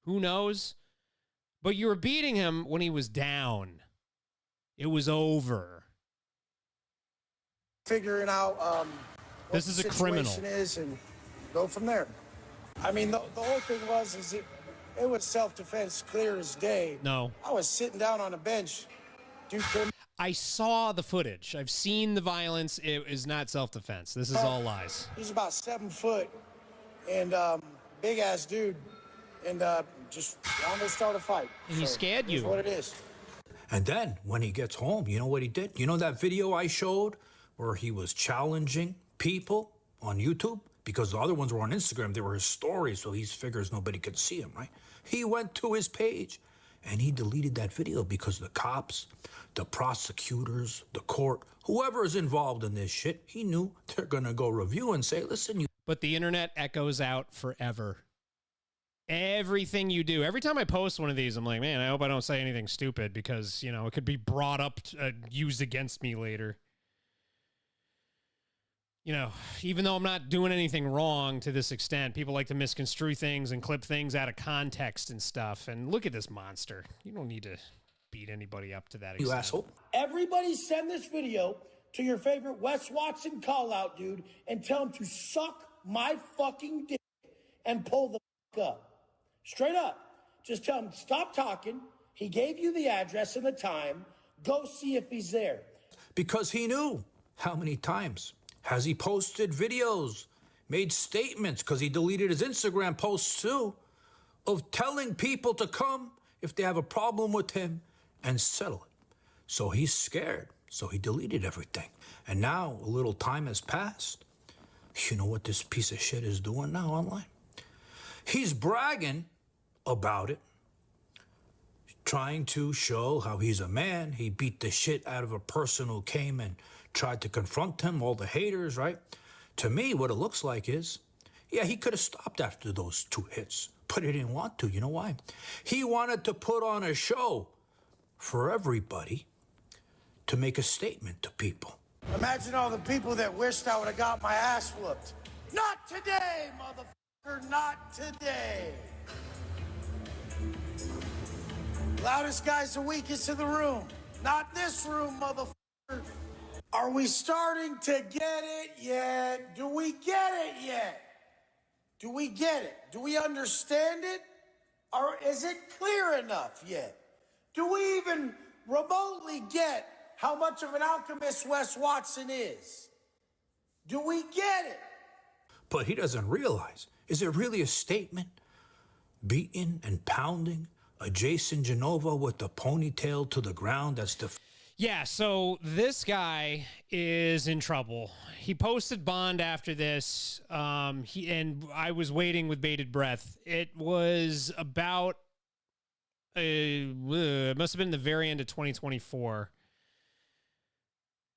Who knows? But you were beating him when he was down. It was over. Figuring out what this is the a criminal situation is and go from there. I mean, the whole thing was it was self-defense, clear as day. No. I was sitting down on a bench. Dude came. I saw the footage. I've seen the violence. It is not self-defense. This is all lies. He's about 7 foot and big ass dude, and just wanted to start a fight. And he scared you. That's what it is. And then when he gets home, you know what he did? You know that video I showed where he was challenging people on YouTube? Because the other ones were on Instagram. They were his stories, so he figures nobody could see him, right? He went to his page and he deleted that video because the cops, the prosecutors, the court, whoever is involved in this shit, he knew they're going to go review and say, listen, you. But the internet echoes out forever. Everything you do. Every time I post one of these, I'm like, man, I hope I don't say anything stupid because, you know, it could be brought up, used against me later. You know, even though I'm not doing anything wrong to this extent, people like to misconstrue things and clip things out of context and stuff. And look at this monster. You don't need to beat anybody up to that extent. You asshole. Everybody send this video to your favorite Wes Watson call-out dude and tell him to suck my fucking dick and pull the fuck up. Straight up. Just tell him, stop talking. He gave you the address and the time. Go see if he's there. Because he knew. How many times has he posted videos, made statements, because he deleted his Instagram posts too, of telling people to come if they have a problem with him and settle it. So he's scared. So he deleted everything. And now a little time has passed. You know what this piece of shit is doing now online? He's bragging about it, trying to show how he's a man. He beat the shit out of a person who came and tried to confront him, all the haters, right? To me, what it looks like is, yeah, he could have stopped after those 2 hits, but he didn't want to. You know why? He wanted to put on a show for everybody to make a statement to people. Imagine all the people that wished I would have got my ass whooped. Not today, motherfucker, not today. Loudest guy's the weakest in the room. Not this room, motherfucker. Are we starting to get it yet? Do we get it yet? Do we get it? Do we understand it? Or is it clear enough yet? Do we even remotely get how much of an alchemist Wes Watson is? Do we get it? But he doesn't realize, is it really a statement? Beating and pounding a Jason Genova with the ponytail to the ground, that's the... Yeah, so this guy is in trouble. He posted bond after this. And I was waiting with bated breath. It was about it must have been the very end of 2024.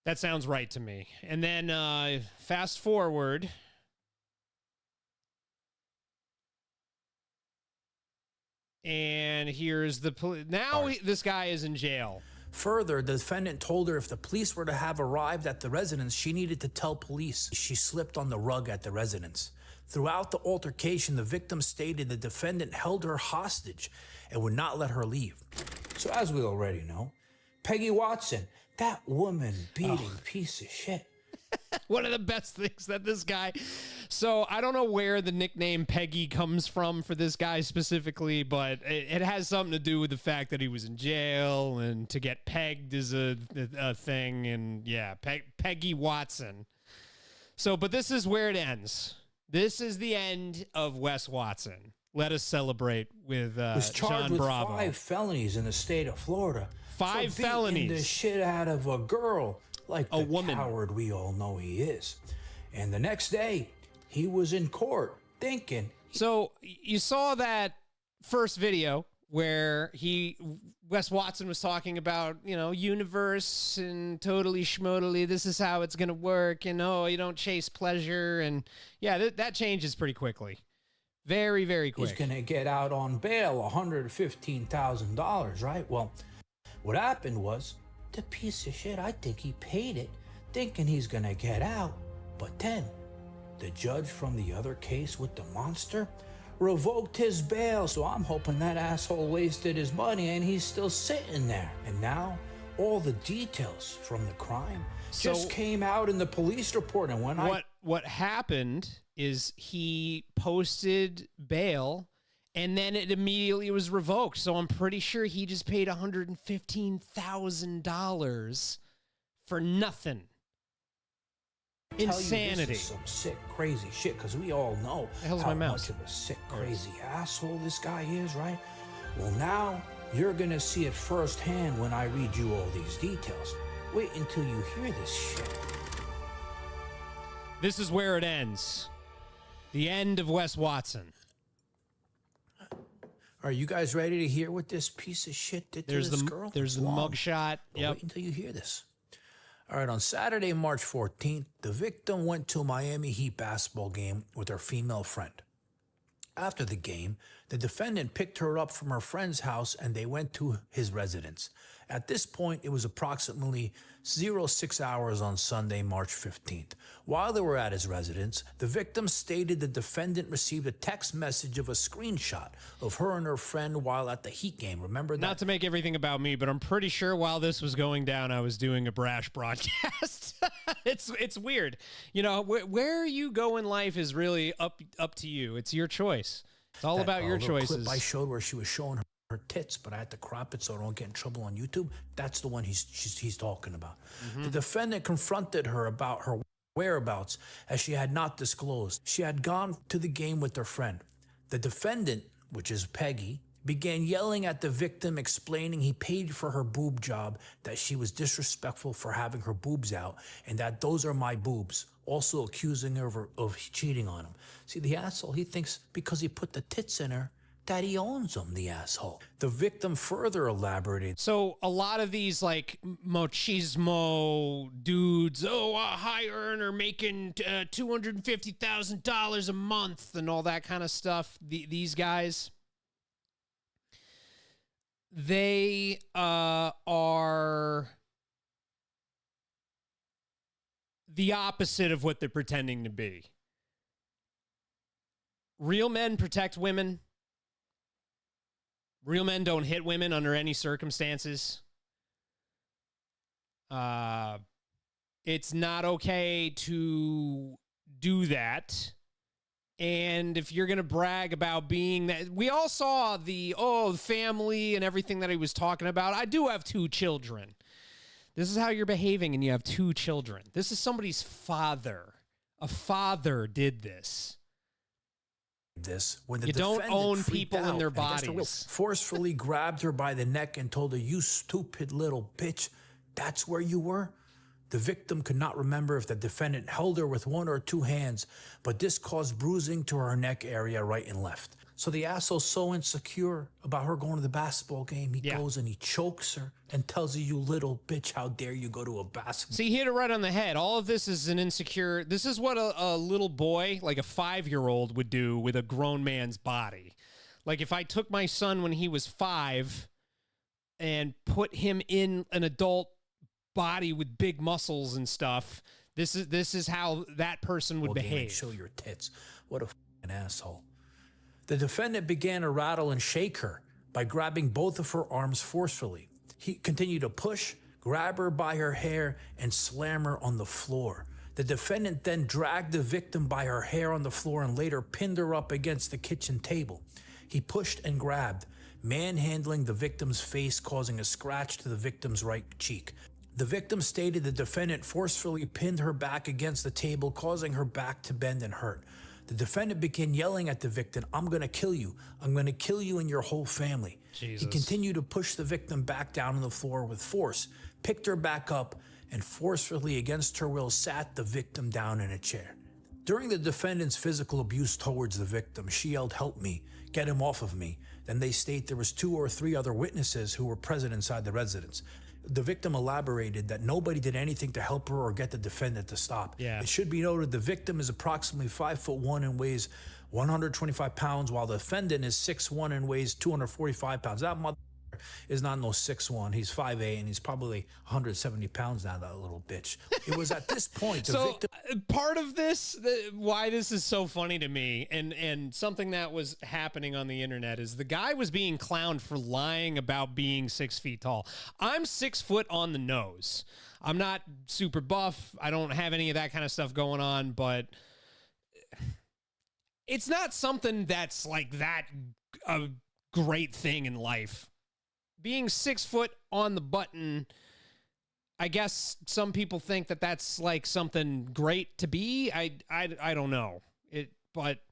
That sounds right to me. And then fast forward. And here's the now this guy is in jail. Further, the defendant told her if the police were to have arrived at the residence, she needed to tell police. She slipped on the rug at the residence. Throughout the altercation, the victim stated the defendant held her hostage and would not let her leave. So as we already know, Peggy Watson, that woman beating piece of shit. One of the best things that this guy... So I don't know where the nickname Peggy comes from for this guy specifically, but it has something to do with the fact that he was in jail, and to get pegged is a thing. And yeah, Peggy Watson. So, but this is where it ends. This is the end of Wes Watson. Let us celebrate with was charged John with Bravo. 5 felonies in the state of Florida. 5 for felonies. beating the shit out of a girl, like a woman. Coward we all know he is. And the next day, he was in court thinking. So you saw that first video where Wes Watson was talking about, universe and totally schmodally. This is how it's going to work. And you don't chase pleasure. And yeah, that changes pretty quickly. Very, very quick. He's going to get out on bail, $115,000, right? Well, what happened was the piece of shit, I think he paid it thinking he's going to get out. But then the judge from the other case with the monster revoked his bail. So I'm hoping that asshole wasted his money and he's still sitting there. And now all the details from the crime just came out in the police report. And what happened is he posted bail and then it immediately was revoked. So I'm pretty sure he just paid $115,000 for nothing. Insanity. This is some sick, crazy shit, because we all know how much of a sick, crazy asshole this guy is, right? Well, now you're going to see it firsthand when I read you all these details. Wait until you hear this shit. This is where it ends. The end of Wes Watson. Are you guys ready to hear what this piece of shit did to this girl? There's the mugshot. Yep. Wait until you hear this. All right, on Saturday, March 14th, the victim went to a Miami Heat basketball game with her female friend. After the game, the defendant picked her up from her friend's house and they went to his residence. At this point, it was approximately 06 hours on Sunday, March 15th. While they were at his residence, the victim stated the defendant received a text message of a screenshot of her and her friend while at the Heat game. Remember that? Not to make everything about me, but I'm pretty sure while this was going down, I was doing a Brash broadcast. It's weird. Where you go in life is really up to you. It's your choice. It's all about your choices. Clip I showed where she was showing her tits, but I had to crop it so I don't get in trouble on YouTube. That's the one he's talking about. Mm-hmm. The defendant confronted her about her whereabouts as she had not disclosed. She had gone to the game with her friend. The defendant which is Peggy, began yelling at the victim, explaining he paid for her boob job, that she was disrespectful for having her boobs out, and that those are my boobs, also accusing her of cheating on him. See, the asshole, he thinks because he put the tits in her, that he owns them, the asshole. The victim further elaborated. So a lot of these like machismo dudes, a high earner making $250,000 a month and all that kind of stuff. These guys, they are the opposite of what they're pretending to be. Real men protect women. Real men don't hit women under any circumstances. It's not okay to do that. And if you're going to brag about being that, we all saw the family and everything that he was talking about. I do have 2 children. This is how you're behaving, and you have 2 children. This is somebody's father. A father did this. When the you don't own freaked people out in their and against her will, bodies. forcefully grabbed her by the neck and told her, "You stupid little bitch, that's where you were?" The victim could not remember if the defendant held her with 1 or 2 hands, but this caused bruising to her neck area right and left. So the asshole's so insecure about her going to the basketball game, he goes and he chokes her and tells her, "You little bitch, how dare you go to a basketball." See, he hit it right on the head. All of this is an insecure. This is what a little boy, like a 5-year-old, would do with a grown man's body. Like if I took my son when he was 5 and put him in an adult body with big muscles and stuff, this is how that person would behave. Show your tits. What a fucking asshole. The defendant began to rattle and shake her by grabbing both of her arms forcefully. He continued to push, grab her by her hair, and slam her on the floor. The defendant then dragged the victim by her hair on the floor and later pinned her up against the kitchen table. He pushed and grabbed, manhandling the victim's face, causing a scratch to the victim's right cheek. The victim stated the defendant forcefully pinned her back against the table, causing her back to bend and hurt. The defendant began yelling at the victim, "I'm going to kill you. I'm going to kill you and your whole family." Jesus. He continued to push the victim back down on the floor with force, picked her back up, and forcefully, against her will, sat the victim down in a chair. During the defendant's physical abuse towards the victim, she yelled, "Help me, get him off of me." Then they state there was 2 or 3 other witnesses who were present inside the residence. The victim elaborated that nobody did anything to help her or get the defendant to stop. Yeah. It should be noted the victim is approximately 5'1" and weighs 125 pounds, while the defendant is 6'1" and weighs 245 pounds. That mother is not no 6'1". He's 5'8", and he's probably 170 pounds now, that little bitch. It was at this point the victim... Part of this, why this is so funny to me, and something that was happening on the internet, is the guy was being clowned for lying about being 6 feet tall. I'm 6 foot on the nose. I'm not super buff. I don't have any of that kind of stuff going on, but it's not something that's like that a great thing in life. Being 6 foot on the button, I guess some people think that that's like something great to be. I don't know but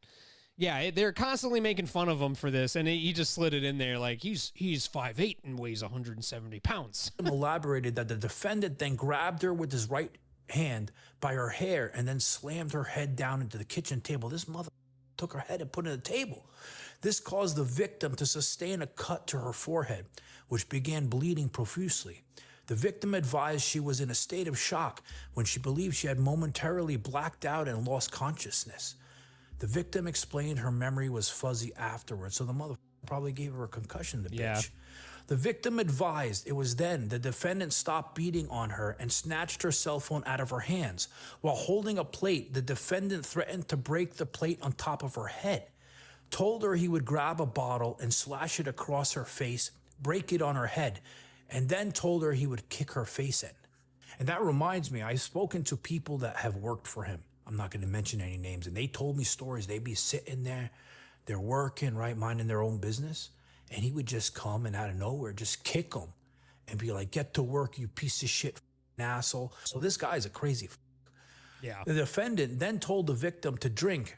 yeah, they're constantly making fun of him for this, and he just slid it in there like he's 5'8" and weighs 170 pounds. Elaborated that the defendant then grabbed her with his right hand by her hair and then slammed her head down into the kitchen table. This mother took her head and put it on the table. This caused the victim to sustain a cut to her forehead, which began bleeding profusely. The victim advised she was in a state of shock when she believed she had momentarily blacked out and lost consciousness. The victim explained her memory was fuzzy afterwards, so the mother probably gave her a concussion, the bitch. Yeah. The victim advised it was then the defendant stopped beating on her and snatched her cell phone out of her hands. While holding a plate, the defendant threatened to break the plate on top of her head, told her he would grab a bottle and slash it across her face, break it on her head, and then told her he would kick her face in. And that reminds me, I've spoken to people that have worked for him. I'm not going to mention any names. And they told me stories. They'd be sitting there, they're working, right, minding their own business. And he would just come and out of nowhere, just kick them and be like, "Get to work, you piece of shit asshole." So this guy's a crazy. Yeah. The defendant then told the victim to drink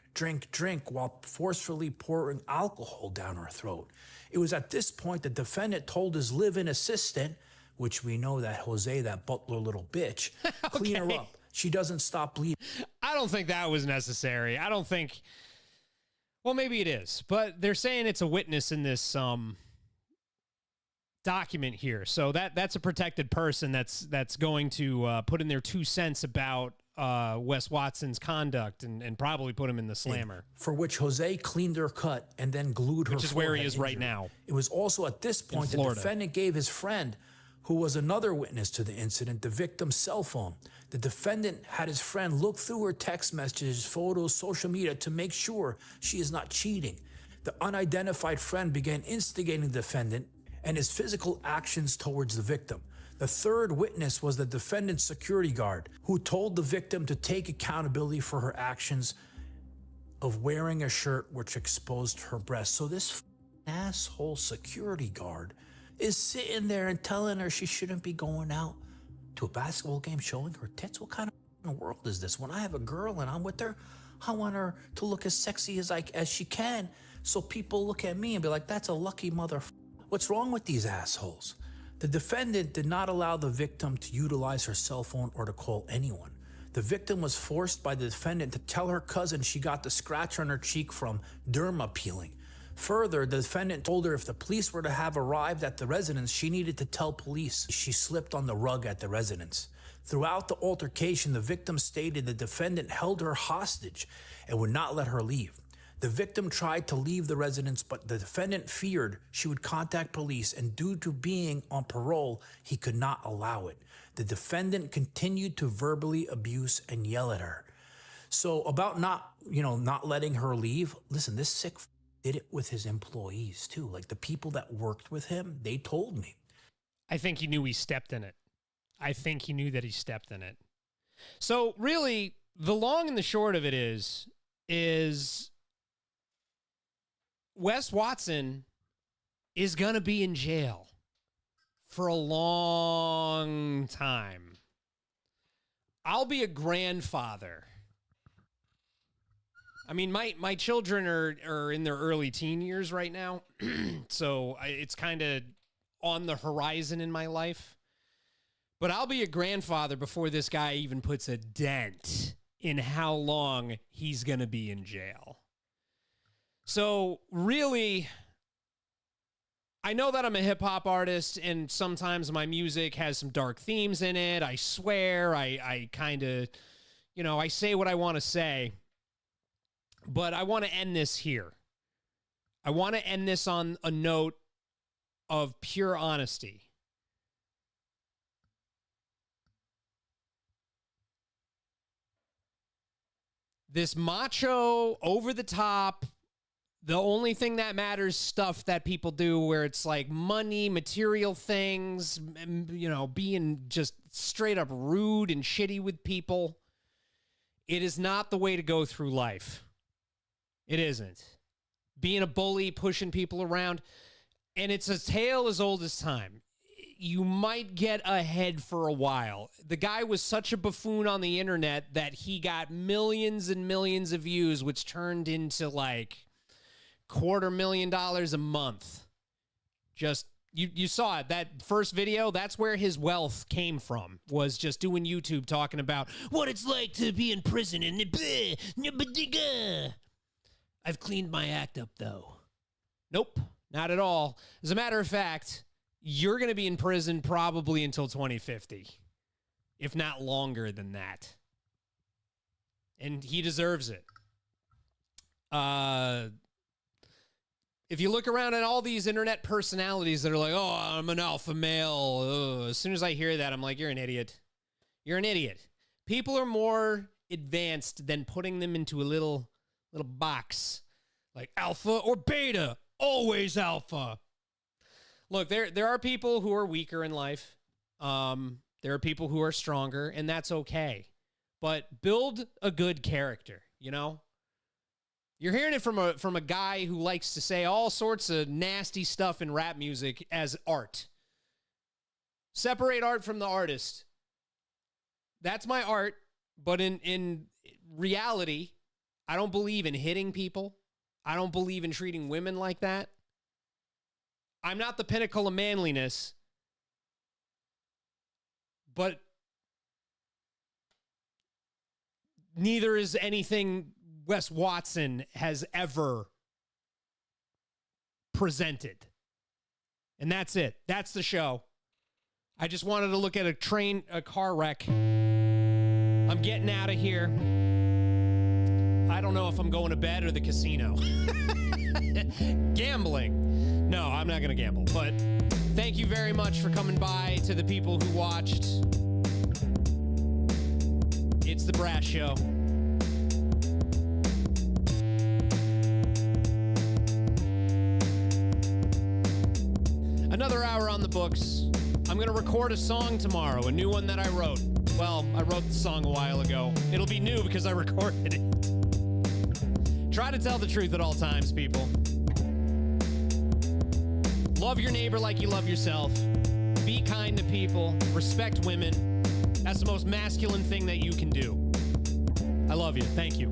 while forcefully pouring alcohol down her throat. It was at this point the defendant told his live-in assistant, which we know that Jose, that butler little bitch, clean her up. She doesn't stop bleeding. I don't think that was necessary. I don't think. Well, maybe it is, but they're saying it's a witness in this document here, so that's a protected person that's going to put in their 2 cents about Wes Watson's conduct and probably put him in the slammer. For which Jose cleaned her cut and then glued her. Which is where he forehead is right injury. now. It was also at this point the defendant gave his friend, who was another witness to the incident, the victim's cell phone. The defendant had his friend look through her text messages, photos, social media to make sure she is not cheating. The unidentified friend began instigating the defendant and his physical actions towards the victim. The third witness was the defendant's security guard, who told the victim to take accountability for her actions of wearing a shirt which exposed her breasts. So this asshole security guard is sitting there and telling her she shouldn't be going out to a basketball game showing her tits. What kind of world is this? When I have a girl and I'm with her, I want her to look as sexy as she can, so people look at me and be like, that's a lucky motherfucker. What's wrong with these assholes? The defendant did not allow the victim to utilize her cell phone or to call anyone. The victim was forced by the defendant to tell her cousin she got the scratch on her cheek from derma peeling. Further, the defendant told her if the police were to have arrived at the residence, she needed to tell police she slipped on the rug at the residence. Throughout the altercation, the victim stated the defendant held her hostage and would not let her leave. The victim tried to leave the residence, but the defendant feared she would contact police, and due to being on parole, he could not allow it. The defendant continued to verbally abuse and yell at her. So about not letting her leave, listen, this sick did it with his employees too. Like the people that worked with him, they told me. I think he knew he stepped in it. I think he knew that he stepped in it. So really, the long and the short of it is Wes Watson is going to be in jail for a long time. I'll be a grandfather. I mean, my children are in their early teen years right now, so it's kind of on the horizon in my life. But I'll be a grandfather before this guy even puts a dent in how long he's going to be in jail. So really, I know that I'm a hip-hop artist, and sometimes my music has some dark themes in it. I swear, I kind of, I say what I want to say. But I want to end this here. I want to end this on a note of pure honesty. This macho, over the top, the only thing that matters stuff that people do where it's like money, material things, being just straight up rude and shitty with people. It is not the way to go through life. It isn't. Being a bully, pushing people around, and it's a tale as old as time. You might get ahead for a while. The guy was such a buffoon on the internet that he got millions and millions of views, which turned into like $250,000 a month. Just, you saw it. That first video, that's where his wealth came from, was just doing YouTube talking about what it's like to be in prison and I've cleaned my act up, though. Nope, not at all. As a matter of fact, you're going to be in prison probably until 2050, if not longer than that. And he deserves it. If you look around at all these internet personalities that are like, oh, I'm an alpha male. Ugh. As soon as I hear that, I'm like, you're an idiot. You're an idiot. People are more advanced than putting them into a little box like alpha or beta, always alpha. Look, there are people who are weaker in life. There are people who are stronger, and that's okay. But build a good character, You're hearing it from a guy who likes to say all sorts of nasty stuff in rap music as art. Separate art from the artist. That's my art. But in reality, I don't believe in hitting people. I don't believe in treating women like that. I'm not the pinnacle of manliness, but neither is anything Wes Watson has ever presented. And that's it. That's the show. I just wanted to look at a car wreck. I'm getting out of here. I don't know if I'm going to bed or the casino. Gambling. No, I'm not going to gamble. But thank you very much for coming by. To the people who watched. It's The Brash Show. Another hour on the books. I'm going to record a song tomorrow, a new one that I wrote. Well, I wrote the song a while ago. It'll be new because I recorded it. Try to tell the truth at all times, people. Love your neighbor like you love yourself. Be kind to people. Respect women. That's the most masculine thing that you can do. I love you. Thank you.